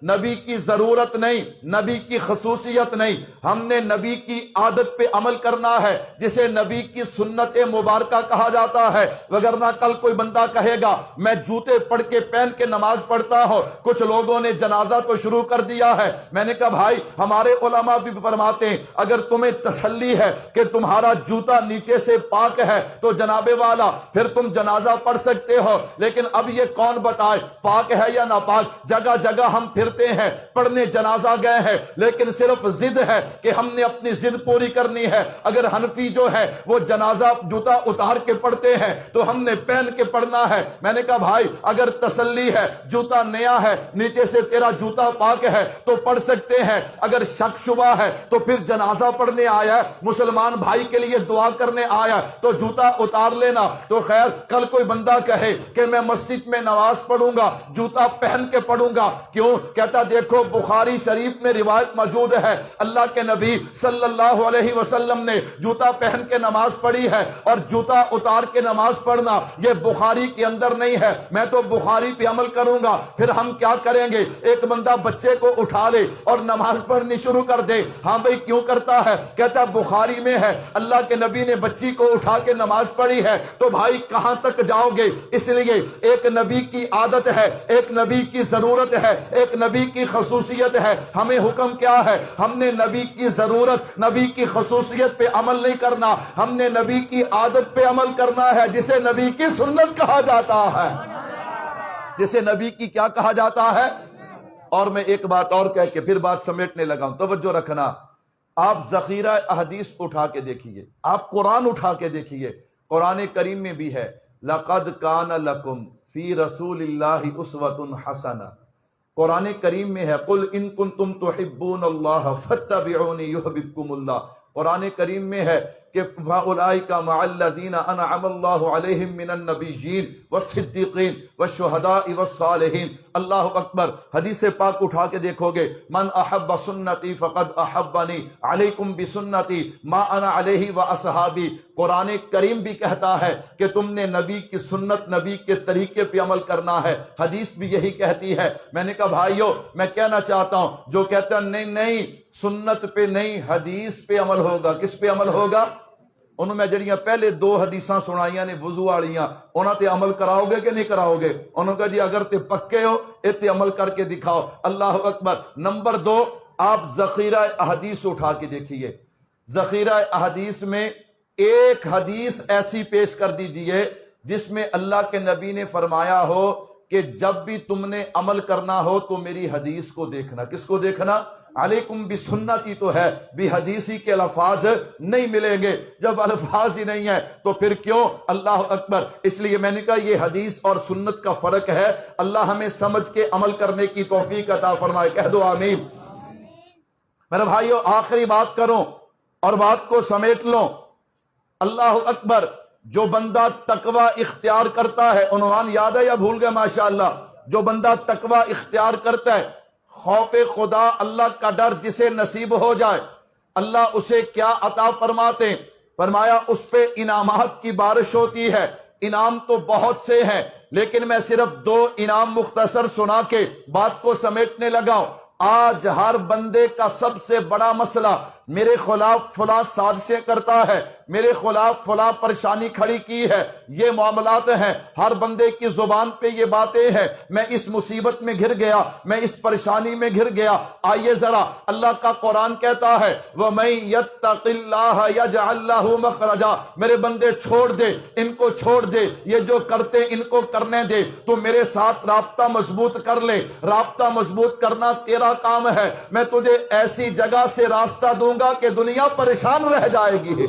S1: نبی کی ضرورت نہیں، نبی کی خصوصیت نہیں، ہم نے نبی کی عادت پہ عمل کرنا ہے، جسے نبی کی سنت مبارکہ کہا جاتا ہے۔ وگرنہ کل کوئی بندہ کہے گا میں جوتے پڑھ کے پہن کے نماز پڑھتا ہوں، کچھ لوگوں نے جنازہ تو شروع کر دیا ہے۔ میں نے کہا بھائی ہمارے علماء بھی فرماتے ہیں اگر تمہیں تسلی ہے کہ تمہارا جوتا نیچے سے پاک ہے تو جناب والا پھر تم جنازہ پڑھ سکتے ہو، لیکن اب یہ کون بتائے پاک ہے یا ناپاک؟ جگہ جگہ ہم پھرتے ہیں، پڑھنے جنازہ گئے ہیں، لیکن صرف ضد ہے کہ ہم نے اپنی ضد پوری کرنی ہے۔ اگر حنفی جو ہے وہ جنازہ جوتا اتار کے پڑھتے ہیں تو ہم نے پہن کے پڑھنا ہے۔ میں نے کہا بھائی اگر تسلی ہے جوتا نیا ہے، نیچے سے تیرا جوتا پاک ہے تو پڑھ سکتے ہیں، اگر شک شبہ ہے تو پھر جنازہ پڑھنے آیا ہے، مسلمان بھائی کے لیے دعا کرنے آیا تو جوتا اتار لینا۔ تو خیر کل کوئی بندہ کہے کہ میں مسجد میں نماز پڑھوں گا جوتا پہن کے پڑھوں گا، کیوں؟ کہتا دیکھو بخاری شریف میں روایت موجود ہے، اللہ کے نبی صلی اللہ علیہ وسلم نے جوتا پہن کے نماز پڑھی ہے، اور جوتا اتار کے نماز پڑھنا یہ بخاری کے اندر نہیں ہے، میں تو بخاری پہ عمل کروں گا۔ پھر ہم کیا کریں گے؟ ایک بندہ بچے کو اٹھا لے اور نماز پڑھنی شروع کر دے، ہاں بھئی کیوں کرتا ہے؟ کہتا بخاری میں ہے اللہ کے نبی نے بچی کو اٹھا کے نماز پڑھی ہے، تو بھائی کہاں تک جاؤ گے؟ اس لیے ایک نبی کی عادت ہے، ایک نبی کی ضرورت ہے، ایک نبی کی خصوصیت ہے۔ ہمیں حکم کیا ہے؟ ہم نے نبی کی ضرورت، نبی کی خصوصیت پہ عمل نہیں کرنا، ہم نے نبی کی عادت پہ عمل کرنا ہے، جسے نبی کی سنت کہا جاتا ہے، جسے نبی کی کیا کہا جاتا ہے۔ اور میں ایک بات اور کہہ کے پھر بات سمیٹنے لگا ہوں، توجہ رکھنا۔ آپ ذخیرہ احادیث اٹھا کے دیکھیے، آپ قرآن اٹھا کے دیکھیے، قرآن کریم میں بھی ہے لَقَدْ كَانَ لَكُمْ فِي رَسُولِ اللَّهِ أُسْوَةٌ حَسَنَةٌ، قرآن کریم میں ہے قُلْ إِن كُنتُمْ تُحِبُّونَ اللَّهَ فَاتَّبِعُونِي يُحْبِبْكُمُ اللَّهُ، قرآن کریم میں ہے کہ فَأُولَٰئِكَ مَعَ الَّذِينَ أَنْعَمَ اللَّهُ عَلَيْهِم مِّنَ النَّبِيِّينَ وَالصِّدِّيقِينَ وَالشُّهَدَاءِ وَالصَّالِحِينَ۔ اللہ اکبر، حدیث پاک اٹھا کے دیکھو گے، من احب سنتی فقد احبنی، علیکم بسنتی ما انا علیہ واصحابی۔ قرآن کریم بھی کہتا ہے کہ تم نے نبی کی سنت، نبی کے طریقے پہ عمل کرنا ہے، حدیث بھی یہی کہتی ہے۔ میں نے کہا بھائیو میں کہنا چاہتا ہوں جو کہتا نہیں سنت پہ نہیں حدیث پہ عمل ہوگا، کس پہ عمل ہوگا؟ انہوں میں جڑیاں پہلے 2 حدیثاں سنائیاں نے وضو والیاں، انہاں تے عمل کراؤ گے کہ نہیں کراؤ گے؟ انہوں کہا جی اگر تے پکے ہو تے عمل کر کے دکھاؤ۔ اللہ اکبر۔ نمبر 2، آپ ذخیرہ احادیث اٹھا کے دیکھیے، ذخیرہ احادیث میں ایک حدیث ایسی پیش کر دیجئے جس میں اللہ کے نبی نے فرمایا ہو کہ جب بھی تم نے عمل کرنا ہو تو میری حدیث کو دیکھنا۔ کس کو دیکھنا؟ علیکم بسنتی تو ہے، بھی حدیثی کے الفاظ نہیں ملیں گے۔ جب الفاظ ہی نہیں ہے تو پھر کیوں؟ اللہ اکبر۔ اس لیے میں نے کہا یہ حدیث اور سنت کا فرق ہے، اللہ ہمیں سمجھ کے عمل کرنے کی توفیق عطا فرمائے، کہہ دو آمین۔ میرے بھائیو آخری بات کروں اور بات کو سمیٹ لوں۔ اللہ اکبر، جو بندہ تقوی اختیار کرتا ہے، عنوان یاد ہے یا بھول گئے؟ ماشاءاللہ، جو بندہ تقوی اختیار کرتا ہے، خوف خدا، اللہ کا ڈر جسے نصیب ہو جائے، اللہ اسے کیا عطا فرماتے ہیں؟ فرمایا اس پہ انعامات کی بارش ہوتی ہے۔ انعام تو بہت سے ہیں لیکن میں صرف 2 انعام مختصر سنا کے بات کو سمیٹنے لگا ہوں۔ آج ہر بندے کا سب سے بڑا مسئلہ میرے خلاف فلاں سازشیں کرتا ہے، میرے خلاف فلاں پریشانی کھڑی کی ہے، یہ معاملات ہیں، ہر بندے کی زبان پہ یہ باتیں ہیں، میں اس مصیبت میں گھر گیا، میں اس پریشانی میں گھر گیا۔ آئیے ذرا، اللہ کا قرآن کہتا ہے وَمَن يَتَّقِ اللَّهَ يَجْعَل لَّهُ مَخْرَجًا، میرے بندے چھوڑ دے، ان کو چھوڑ دے، یہ جو کرتے ان کو کرنے دے، تو میرے ساتھ رابطہ مضبوط کر لے۔ رابطہ مضبوط کرنا تیرا کام ہے، میں تجھے ایسی جگہ سے راستہ دوں گا کہ دنیا پریشان رہ جائے گی۔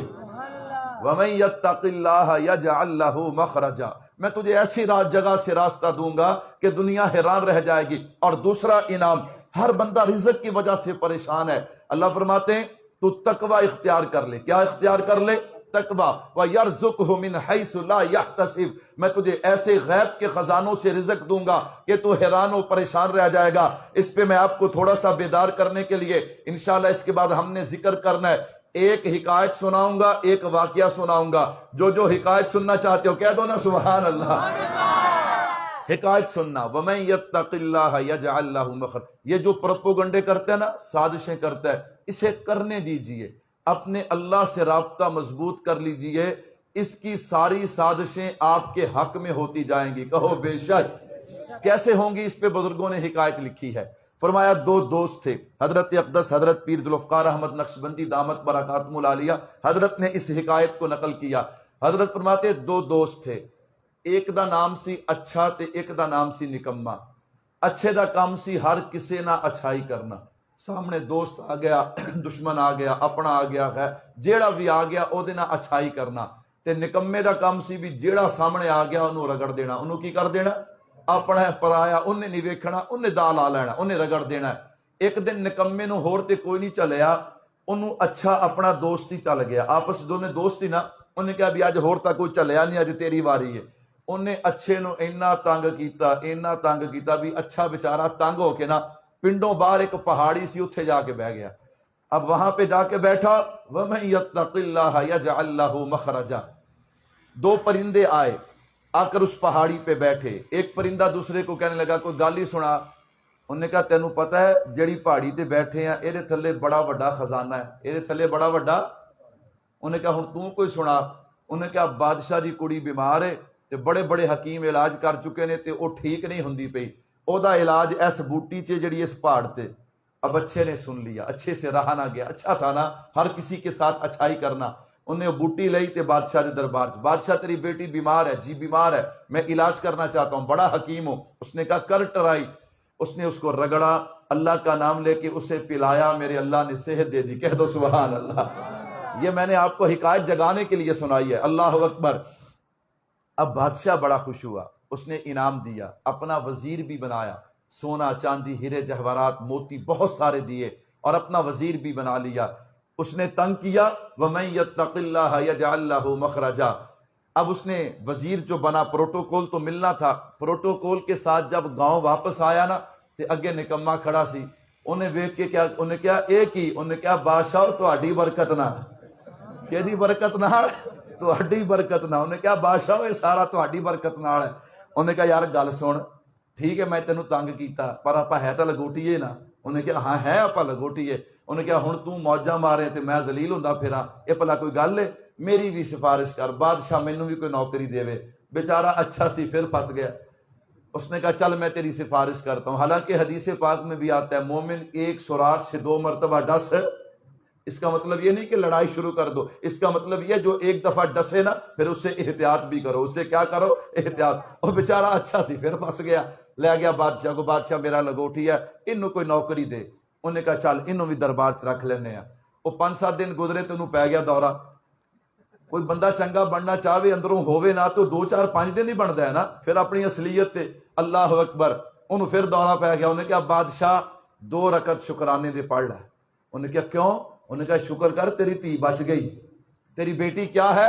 S1: وَمَن يَتَّقِ اللَّهَ يَجْعَل لَّهُ مَخْرَجًا، میں تجھے ایسی جگہ سے راستہ دوں گا کہ دنیا حیران رہ جائے گی۔ اور دوسرا انعام، ہر بندہ رزق کی وجہ سے پریشان ہے، اللہ فرماتے ہیں تو تقوی اختیار کر لے۔ کیا اختیار کر لے؟ التقوى ويرزقه من حيث لا يحتسب، میں تجھے ایسے غیب کے خزانوں سے رزق دوں گا کہ تو حیران و پریشان رہ جائے گا۔ اس پہ میں آپ کو تھوڑا سا بیدار کرنے کے لیے انشاءاللہ اس کے بعد ہم نے ذکر کرنا ہے، ایک حکایت سناؤں گا، ایک واقعہ سناؤں گا۔ جو حکایت سننا چاہتے ہو کہہ دو نا سبحان اللہ۔ حکایت سننا، وَمَن يَتَّقِ اللَّهَ يَجْعَل لَّهُ مَخْرَجًا، یہ جو پروپوگنڈے کرتے ہیں نا، سازشیں کرتا ہے، اسے کرنے دیجئے، اپنے اللہ سے رابطہ مضبوط کر لیجئے، اس کی ساری سازشیں آپ کے حق میں ہوتی جائیں گی، کہو بے شک۔ کیسے ہوں گی؟ اس پہ بزرگوں نے حکایت لکھی ہے۔ فرمایا دو دوست تھے، حضرت اقدس حضرت پیر ذوالفقار احمد نقشبندی دامت برکاتہم العالیہ، حضرت نے اس حکایت کو نقل کیا۔ حضرت فرماتے دو دوست تھے، ایک دا نام سی اچھا تے ایک دا نام سی نکما۔ اچھے دا کام سی ہر کسے نہ اچھائی کرنا، سامنے دوست آ گیا، دشمن آ گیا، اپنا آ گیا، ہے جیڑا بھی آ گیا او دے نہ اچھائی کرنا، تے نکمے دا کام سی بھی جیڑا سامنے آ گیا انہوں رگڑ دینا، انہوں کی کر دینا؟ اپنا ہے پرایا، انہیں نہیں ویکھنا، انہیں دال آ لینا، انہیں رگڑ دینا ہے۔ ایک دن نکمے نو ہور تے کوئی نہیں چلیا، انہوں اچھا اپنا دوست ہی چل گیا، آپس دونوں دوست ہی نا، انہیں کہا بھی آج ہور تا کوئی چلیا نہیں، آج تیری واری ہے۔ انہیں اچھے نو اینا تانگ کیتا بھی اچھا بیچارہ تانگ ہو کے نا پنڈوں باہر ایک پہاڑی سی اتھے جا کے بہ گیا۔ اب وہاں پہ جا کے بیٹھا، وَمَن يَتَّقِ اللَّهَ يَجْعَل لَّهُ مَخْرَجًا۔ دو پرندے آئے، آ کر اس پہاڑی پہ بیٹھے، ایک پرندہ دوسرے کو کہنے لگا کوئی گل ہی سنا۔ انہوں نے کہا تینوں پتہ ہے جڑی پہاڑی تے بیٹھے ہیں ایدے تھلے بڑا وڈا خزانہ ہے، ایدے تھلے بڑا وڈا۔ انہوں نے کہا ہن تو کوئی سنا۔ انہوں نے کہا بادشاہ دی کڑی بیمار ہے تے بڑے بڑے حکیم علاج کر چکے نے تے او ٹھیک نہیں ہوندی پئی، او دا علاج اس بوٹی چ جڑی اس پہاڑ تے۔ اب اچھے نے سن لیا، اچھے سے رہا نہ گیا، اچھا تھا نا ہر کسی کے ساتھ اچھائی کرنا۔ انہیں بوٹی لئی تے بادشاہ دے دربار چ، بادشاہ تیری بیٹی بیمار ہے، جی بیمار ہے، میں علاج کرنا چاہتا ہوں، بڑا حکیم ہوں۔ اس نے کہا کر ٹرائی، اس نے اس کو رگڑا، اللہ کا نام لے کے اسے پلایا، میرے اللہ نے صحت دے دی، کہہ دو سبحان اللہ۔ یہ میں نے آپ کو حکایت جگانے کے لیے سنائی ہے، اللہ اکبر۔ اب بادشاہ بڑا خوش ہوا، اس نے انعام دیا، اپنا وزیر بھی بنایا، سونا چاندی ہیرے جواہرات موتی بہت سارے دیے اور اپنا وزیر بھی بنا لیا۔ اس نے تنگ کیا، وَمَن يَتَّقِ اللَّهَ يَجْعَل لَّهُ مَخْرَجًا۔ اب اس نے وزیر جو بنا، پروٹوکول تو ملنا تھا، پروٹوکول کے ساتھ جب گاؤں واپس آیا نا تے اگے نکما کھڑا سی، انہیں ویکھ کے کیا انہیں کیا ایک ہی انہیں کیا بادشاہ تہاڈی برکت نہ، کیدی برکت نال؟ تہاڈی برکت نہ۔ انہیں کیا بادشاہ یہ سارا تہاڈی برکت نال ہے۔ انہیں کہا یار گل سن، ٹھیک ہے میں تینوں تنگ کیتا پر آپا ہے تو لگوٹیے نا۔ انہیں کہا ہاں ہے آپا لگوٹیے۔ انہیں کہا ہن تو موجاں مارے تے میں ذلیل ہوندا پھراں، اے بھلا کوئی گل ہے؟ میری بھی سفارش کر، بادشاہ مینوں بھی کوئی نوکری دے۔ بیچارہ اچھا سی پھر پھنس گیا۔ اس نے کہا چل میں تیری سفارش کرتا ہوں۔ حالانکہ حدیث پاک میں بھی آتا ہے مومن ایک سوراخ سے 2 مرتبہ ڈس، اس کا مطلب یہ نہیں کہ لڑائی شروع کر دو، اس کا مطلب یہ جو ایک دفعہ ڈسے نا پھر اس سے احتیاط بھی کرو، اس سے کیا کرو؟ احتیاط۔ اور بیچارہ اچھا سی پھر پھنس گیا، لے گیا بادشاہ کو، بادشاہ میرا لگوٹی ہے، انہوں کوئی نوکری دے۔ انہوں نے کہا چل انہوں بھی دربار چ رکھ لینے ہیں۔ وہ 5-7 دن گزرے تو انہوں پی گیا دورہ۔ کوئی بندہ چنگا بننا چاہے اندروں ہووے نا تو 2-4-5 دن ہی بنتا ہے نا، پھر اپنی اصلیت تے اللہ اکبر۔ انہوں پھر دورہ پی گیا۔ انہوں نے کہا بادشاہ 2 رکعت شکرانے دے پڑھ لے۔ انہوں نے کہا کیوں؟ انہوں نے کہا شکر کر تیری تھی بچ گئی، تیری بیٹی کیا ہے؟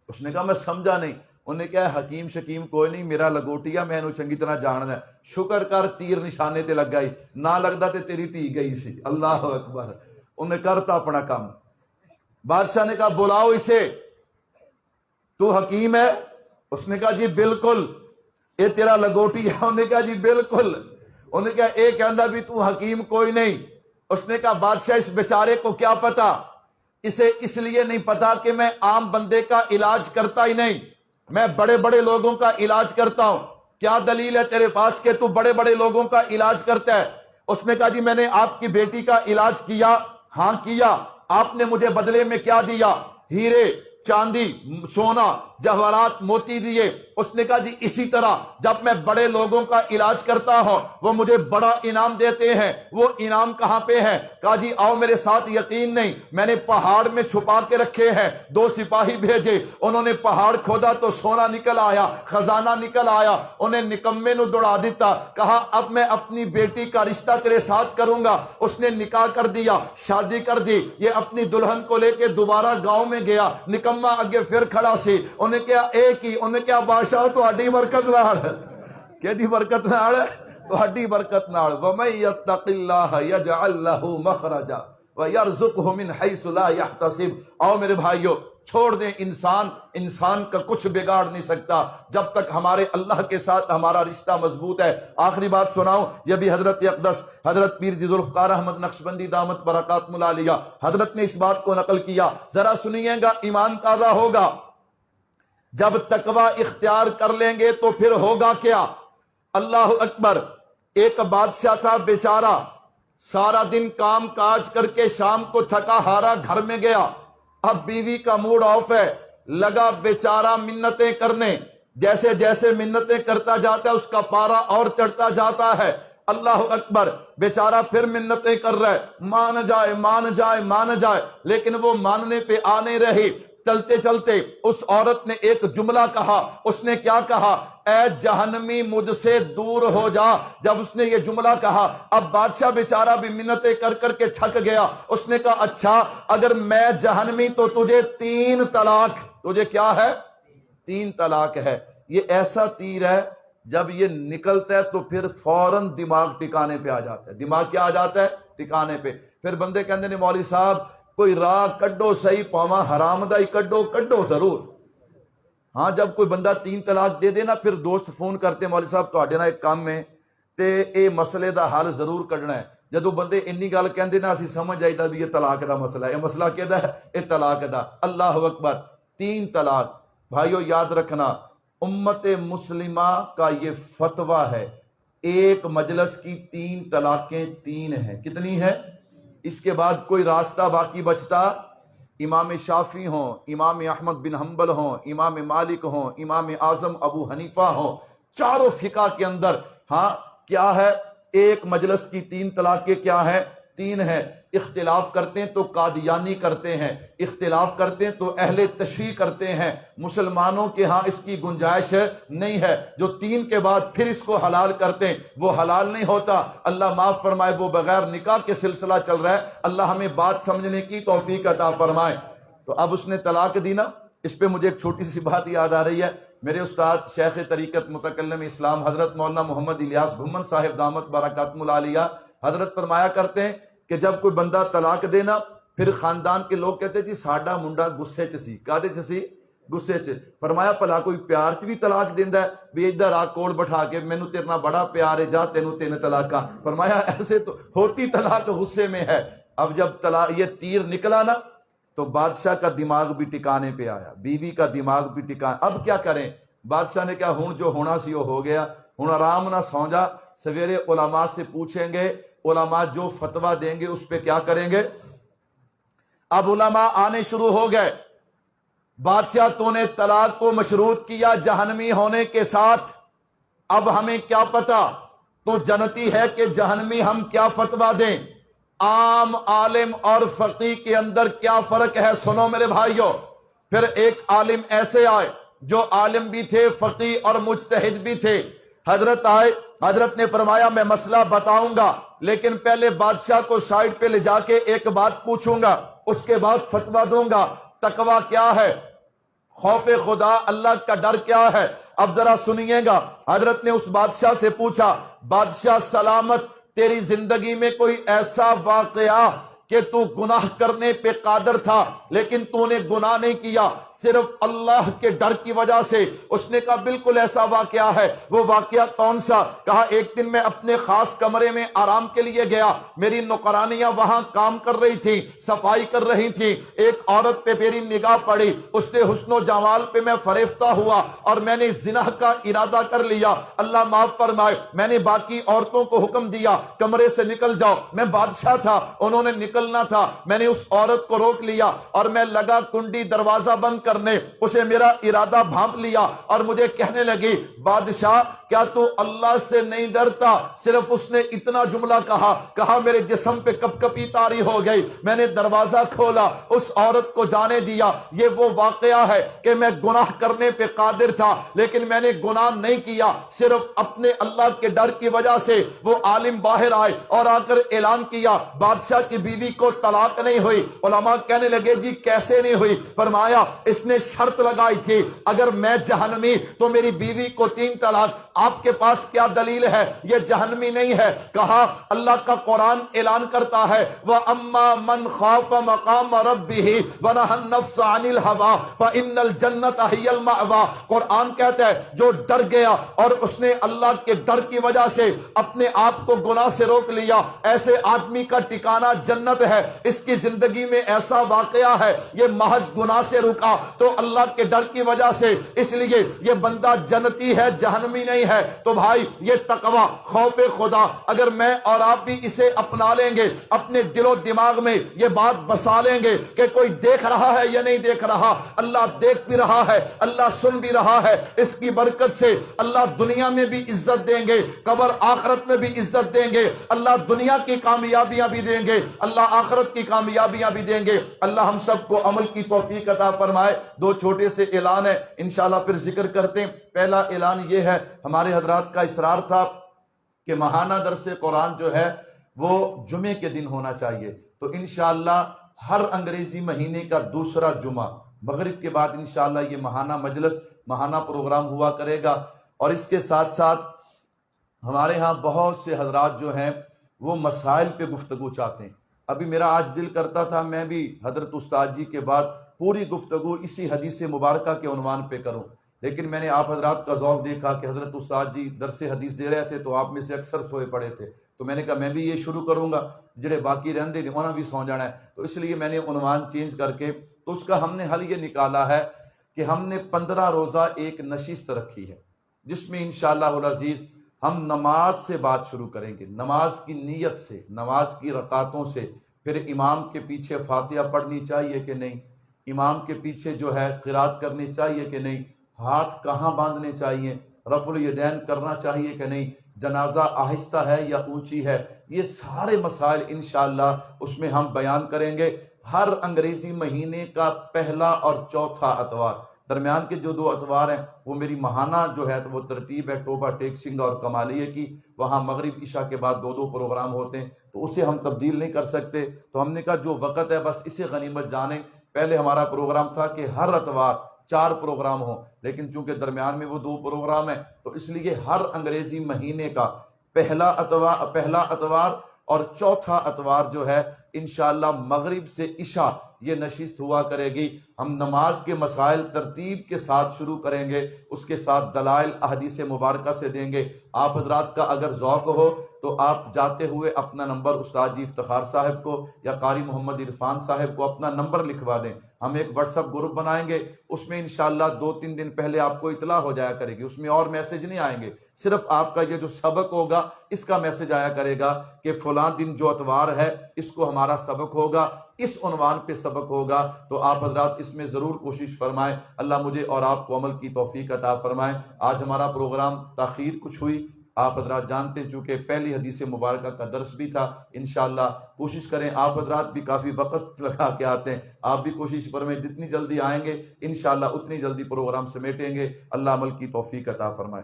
S1: اس نے کہا میں سمجھا نہیں۔ انہوں نے کہا حکیم شکیم کوئی نہیں، میرا لگوٹیا میں انہوں چنگی طرح جاننا ہے، شکر کر تیر نشانے تے لگ گئی، نہ لگدا تے تیری تھی گئی سی۔ اللہ اکبر۔ انہیں کرتا اپنا کام۔ بادشاہ نے کہا بلاؤ اسے، تو حکیم ہے؟ اس نے کہا جی بالکل۔ اے تیرا لگوٹی ہے؟ انہوں نے کہا جی بالکل۔ انہوں نے کہا اے کہندا بھی تو حکیم کوئی نہیں۔ اس نے کہا بادشاہ اس بیچارے کو کیا پتا؟ اسے اس لیے نہیں پتا کہ میں عام بندے کا علاج کرتا ہی نہیں، میں بڑے بڑے لوگوں کا علاج کرتا ہوں۔ کیا دلیل ہے تیرے پاس کہ تو بڑے بڑے لوگوں کا علاج کرتا ہے؟ اس نے کہا جی میں نے آپ کی بیٹی کا علاج کیا۔ ہاں کیا۔ آپ نے مجھے بدلے میں کیا دیا؟ ہیرے، چاندی سونا جواہرات موتی دیے. اس نے کہا جی اسی طرح جب میں بڑے لوگوں کا علاج کرتا ہوں وہ مجھے بڑا انعام دیتے ہیں. وہ انعام کہاں پہ ہے؟ کہا جی آؤ میرے ساتھ. یقین نہیں، میں نے پہاڑ میں چھپا کے رکھے ہیں. 2 سپاہی بھیجے، انہوں نے پہاڑ کھودا تو سونا نکل آیا، خزانہ نکل آیا. انہیں نکمے نو دوڑا دیتا. کہا اب میں اپنی بیٹی کا رشتہ تیرے ساتھ کروں گا. اس نے نکاح کر دیا، شادی کر دی. یہ اپنی دلہن کو لے کے دوبارہ گاؤں میں گیا. نکما اگے پھر کھڑا سی. انہیں کیا ایک ہی، انہیں کیا بادشاہ تہاڈی برکت نال، کہدی برکت نال؟ تہاڈی برکت نال. وَمَن يَتَّقِ اللَّهَ يَجْعَل لَّهُ مَخْرَجًا وَيَرْزُقْهُ مِنْ حَيْثُ لَا يَحْتَسِبُ. آؤ میرے بھائیو، چھوڑ دیں انسان کا کچھ بگاڑ نہیں سکتا جب تک ہمارے اللہ کے ساتھ ہمارا رشتہ مضبوط ہے. آخری بات سناؤں، یہ بھی حضرت اقدس حضرت پیر جی ذوالفقار احمد نقشبندی دامت برکاتہم العالیہ حضرت نے اس بات کو نقل کیا. ذرا سنیے گا، ایمان تازہ ہوگا. جب تقوی اختیار کر لیں گے تو پھر ہوگا کیا؟ اللہ اکبر. ایک بادشاہ تھا بیچارہ، سارا دن کام کاج کر کے شام کو تھکا ہارا گھر میں گیا. اب بیوی کا موڈ آف ہے، لگا بیچارہ منتیں کرنے. جیسے جیسے منتیں کرتا جاتا ہے اس کا پارا اور چڑھتا جاتا ہے. اللہ اکبر. بیچارہ پھر منتیں کر رہا ہے، مان جائے مان جائے مان جائے، لیکن وہ ماننے پہ آ نہیں رہی. چلتے چلتے اس عورت نے ایک جملہ کہا. اس نے کیا کہا؟ اے جہنمی مجھ سے دور ہو جا. جب اس نے یہ جملہ کہا اب بادشاہ بیچارہ بھی منتیں کر کر کے تھک گیا. اس نے کہا اچھا اگر میں جہنمی تو تجھے 3 طلاق. تجھے کیا ہے؟ 3 طلاق ہے. یہ ایسا تیر ہے جب یہ نکلتا ہے تو پھر فوراً دماغ ٹکانے پہ آ جاتا ہے. دماغ کیا آ جاتا ہے؟ ٹکانے پہ. پھر بندے کہتے ہیں مولوی صاحب کوئی راہ کڈو صحیح پاواں حرام دا ہی کڈو ضرور. ہاں جب کوئی بندہ 3 طلاق دے دے نا پھر دوست فون کرتے مولوی صاحب تہاڈے نال ایک کام ہے تے اے مسئلے دا حل ضرور کڈنا ہے. جدو بندے انی گل کہندے نا اسی سمجھ جائیدا بھی یہ طلاق دا مسئلہ ہے. یہ مسئلہ کہدا ہے؟ یہ طلاق دا. اللہ اکبر. 3 طلاق. بھائیو یاد رکھنا امت مسلمہ کا یہ فتویٰ ہے، ایک مجلس کی 3 طلاقیں 3 ہیں. کتنی ہے؟ اس کے بعد کوئی راستہ باقی بچتا؟ امام شافعی ہوں، امام احمد بن حنبل ہوں، امام مالک ہوں، امام اعظم ابو حنیفہ ہوں، چاروں فقہ کے اندر ہاں کیا ہے؟ ایک مجلس کی 3 طلاقیں کیا ہے؟ 3 ہیں. اختلاف کرتے ہیں تو قادیانی کرتے ہیں، اختلاف کرتے ہیں تو اہل تشیع کرتے ہیں. مسلمانوں کے ہاں اس کی گنجائش نہیں ہے. جو 3 کے بعد پھر اس کو حلال کرتے ہیں وہ حلال نہیں ہوتا. اللہ معاف فرمائے، وہ بغیر نکاح کے سلسلہ چل رہا ہے. اللہ ہمیں بات سمجھنے کی توفیق عطا فرمائے. تو اب اس نے طلاق دی نا، اس پہ مجھے ایک چھوٹی سی بات یاد آ رہی ہے. میرے استاد شیخ طریقت متکلم اسلام حضرت مولانا محمد الیاس گھمن صاحب دامت برکاتہم العالیہ حضرت فرمایا کرتے ہیں کہ جب کوئی بندہ طلاق دے نا پھر خاندان کے لوگ کہتے جی ساڈا منڈا غصے چ سی. کادے چ سی؟ غصے چ. فرمایا بھلا کوئی پیار چ بھی طلاق دیندا ہے بھی ادھر آ کول بٹھا کے مینوں تیرے نال بڑا پیار ہے جا تینوں 3 طلاقاں. فرمایا ایسے تو ہوتی طلاق غصے میں ہے. اب جب طلاق یہ تیر نکلا نا تو بادشاہ کا دماغ بھی ٹکانے پہ آیا، بیوی کا دماغ بھی ٹکانے. اب کیا کریں؟ بادشاہ نے کہا ہن جو ہونا سی وہ ہو گیا، ہن آرام نہ سو جا، سویرے علماء سے پوچھیں گے، علماء جو فتویٰ دیں گے اس پہ کیا کریں گے. اب علماء آنے شروع ہو گئے. بادشاہ تو نے طلاق کو مشروط کیا جہنمی ہونے کے ساتھ. اب ہمیں کیا پتا تو جنتی ہے کہ جہنمی، ہم کیا فتویٰ دیں؟ عام عالم اور فقیہ کے اندر کیا فرق ہے؟ سنو میرے بھائیوں. پھر ایک عالم ایسے آئے جو عالم بھی تھے، فقیہ اور مجتہد بھی تھے. حضرت آئے، حضرت نے فرمایا میں مسئلہ بتاؤں گا لیکن پہلے بادشاہ کو سائڈ پہ لے جا کے ایک بات پوچھوں گا، اس کے بعد فتویٰ دوں گا. تقویٰ کیا ہے؟ خوف خدا، اللہ کا ڈر کیا ہے؟ اب ذرا سنیے گا. حضرت نے اس بادشاہ سے پوچھا بادشاہ سلامت، تیری زندگی میں کوئی ایسا واقعہ کہ تو گناہ کرنے پہ قادر تھا لیکن تو نے گناہ نہیں کیا صرف اللہ کے ڈر کی وجہ سے؟ اس نے کہا بالکل ایسا واقعہ ہے. وہ واقعہ کون سا؟ کہا ایک دن میں اپنے خاص کمرے میں آرام کے لیے گیا، میری نوکرانیاں وہاں کام کر رہی تھی، صفائی کر رہی تھی. ایک عورت پہ میری نگاہ پڑی، اس نے حسن و جمال پہ میں فریفتہ ہوا اور میں نے زنا کا ارادہ کر لیا. اللہ معاف فرمائے، میں نے باقی عورتوں کو حکم دیا کمرے سے نکل جاؤ. میں بادشاہ تھا، انہوں نے نکل نکلنا تھا، میں نے اس عورت کو روک لیا اور میں لگا کنڈی دروازہ بند کرنے، اسے میرا ارادہ بھانپ لیا اور مجھے کہنے لگی بادشاہ کیا تو اللہ سے نہیں ڈرتا؟ صرف اس نے اتنا جملہ کہا میرے جسم پہ کپ کپی طاری ہو گئی۔ میں نے دروازہ کھولا، اس عورت کو جانے دیا۔ یہ وہ واقعہ ہے کہ میں گناہ کرنے پہ قادر تھا لیکن میں نے گناہ نہیں کیا، صرف اپنے اللہ کے ڈر کی وجہ سے۔ وہ عالم باہر آئے اور آ کر اعلان کیا بادشاہ کی بیوی کو طلاق نہیں ہوئی۔ علماء کہنے لگے جی کیسے نہیں ہوئی؟ فرمایا اس نے شرط لگائی تھی اگر میں جہنمی تو میری بیوی کو 3 طلاق۔ آپ کے پاس کیا دلیل ہے؟ یہ جہنمی نہیں ہے۔ کہا اللہ کا قرآن اعلان کرتا ہے وَأَمَّا مَنْ خَافَ مَقَامَ رَبِّهِ وَنَهَى النَّفْسَ عَنِ الْهَوَىٰ فَإِنَّ الْجَنَّةَ هِيَ الْمَأْوَىٰ۔ قرآن کہتا ہے جو ڈر گیا اور اس نے اللہ کے ڈر کی وجہ سے اپنے آپ کو گناہ سے روک لیا، ایسے آدمی کا ٹھکانہ جنت ہے۔ اس کی زندگی میں ایسا واقعہ ہے یہ محض گناہ سے رکا تو اللہ کے ڈر کی وجہ سے، اس لیے یہ بندہ جنتی ہے، جہنمی نہیں ہے۔ تو بھائی یہ تقوی، خوف خدا، اگر میں اور آپ بھی اسے اپنا لیں گے، اپنے دل و دماغ میں یہ بات بسا لیں گے کہ کوئی دیکھ رہا ہے یا نہیں دیکھ رہا، اللہ دیکھ بھی رہا ہے، اللہ سن بھی رہا ہے، اس کی برکت سے اللہ دنیا میں بھی عزت دیں گے، قبر آخرت میں بھی عزت دیں گے، اللہ دنیا کی کامیابیاں بھی دیں گے، اللہ آخرت کی کامیابیاں بھی دیں گے۔ اللہ ہم سب کو عمل کی توفیق عطا فرمائے۔ 2 چھوٹے سے اعلان ہے، انشاءاللہ پھر ذکر کرتے ہیں۔ پہلا اعلان یہ ہے، ہمارے حضرات کا اصرار تھا کہ ماہانہ درس قرآن جو ہے وہ جمعے کے دن ہونا چاہیے، تو انشاءاللہ ہر انگریزی مہینے کا دوسرا جمعہ مغرب کے بعد انشاءاللہ یہ ماہانہ مجلس، ماہانہ پروگرام ہوا کرے گا۔ اور اس کے ساتھ ساتھ ہمارے ہاں بہت سے حضرات جو ہیں وہ مسائل پہ گفتگو چاہتے ہیں۔ ابھی میرا آج دل کرتا تھا میں بھی حضرت استاد جی کے بعد پوری گفتگو اسی حدیث مبارکہ کے عنوان پہ کروں، لیکن میں نے آپ حضرات کا ذوق دیکھا کہ حضرت استاد جی درس حدیث دے رہے تھے تو آپ میں سے اکثر سوئے پڑے تھے، تو میں نے کہا میں بھی یہ شروع کروں گا، جڑے باقی رہندے نے انہوں نے بھی سو جانا ہے، تو اس لیے میں نے عنوان چینج کر کے، تو اس کا ہم نے حل یہ نکالا ہے کہ ہم نے 15 روزہ ایک نشست رکھی ہے جس میں انشاءاللہ العزیز ہم نماز سے بات شروع کریں گے، نماز کی نیت سے، نماز کی رکعتوں سے، پھر امام کے پیچھے فاتحہ پڑھنی چاہیے کہ نہیں، امام کے پیچھے جو ہے قرات کرنی چاہیے کہ نہیں، ہاتھ کہاں باندھنے چاہیے، رفع الیدین کرنا چاہیے کہ نہیں، جنازہ آہستہ ہے یا اونچی ہے، یہ سارے مسائل انشاءاللہ اس میں ہم بیان کریں گے۔ ہر انگریزی مہینے کا پہلا اور چوتھا اتوار، درمیان کے جو 2 اتوار ہیں وہ میری ماہانہ جو ہے تو وہ ترتیب ہے ٹوبہ ٹیک سنگھ اور کمالیہ کی، وہاں مغرب عشاء کے بعد 2 پروگرام ہوتے ہیں، تو اسے ہم تبدیل نہیں کر سکتے، تو ہم نے کہا جو وقت ہے بس اسے غنیمت جانیں۔ پہلے ہمارا پروگرام تھا کہ ہر اتوار 4 پروگرام ہوں، لیکن چونکہ درمیان میں وہ 2 پروگرام ہیں تو اس لیے ہر انگریزی مہینے کا پہلا اتوار اور چوتھا اتوار جو ہے انشاءاللہ مغرب سے عشاء یہ نشست ہوا کرے گی۔ ہم نماز کے مسائل ترتیب کے ساتھ شروع کریں گے، اس کے ساتھ دلائل احادیث مبارکہ سے دیں گے۔ آپ حضرات کا اگر ذوق ہو تو آپ جاتے ہوئے اپنا نمبر استاد جی افتخار صاحب کو یا قاری محمد عرفان صاحب کو اپنا نمبر لکھوا دیں، ہم ایک واٹس ایپ گروپ بنائیں گے، اس میں انشاءاللہ 2-3 دن پہلے آپ کو اطلاع ہو جایا کرے گی، اس میں اور میسج نہیں آئیں گے، صرف آپ کا یہ جو سبق ہوگا اس کا میسج آیا کرے گا کہ فلاں دن جو اتوار ہے اس کو ہمارا سبق ہوگا، اس عنوان پہ سبق ہوگا، تو آپ حضرات اس میں ضرور کوشش فرمائیں۔ اللہ مجھے اور آپ کو عمل کی توفیق عطا فرمائیں۔ آج ہمارا پروگرام تاخیر کچھ ہوئی، آپ حضرات جانتے ہیں چونکہ پہلی حدیث مبارکہ کا درس بھی تھا، انشاءاللہ کوشش کریں، آپ حضرات بھی کافی وقت لگا کے آتے ہیں، آپ بھی کوشش فرمائیں جتنی جلدی آئیں گے انشاءاللہ اتنی جلدی پروگرام سمیٹیں گے۔ اللہ عمل کی توفیق عطا فرمائے۔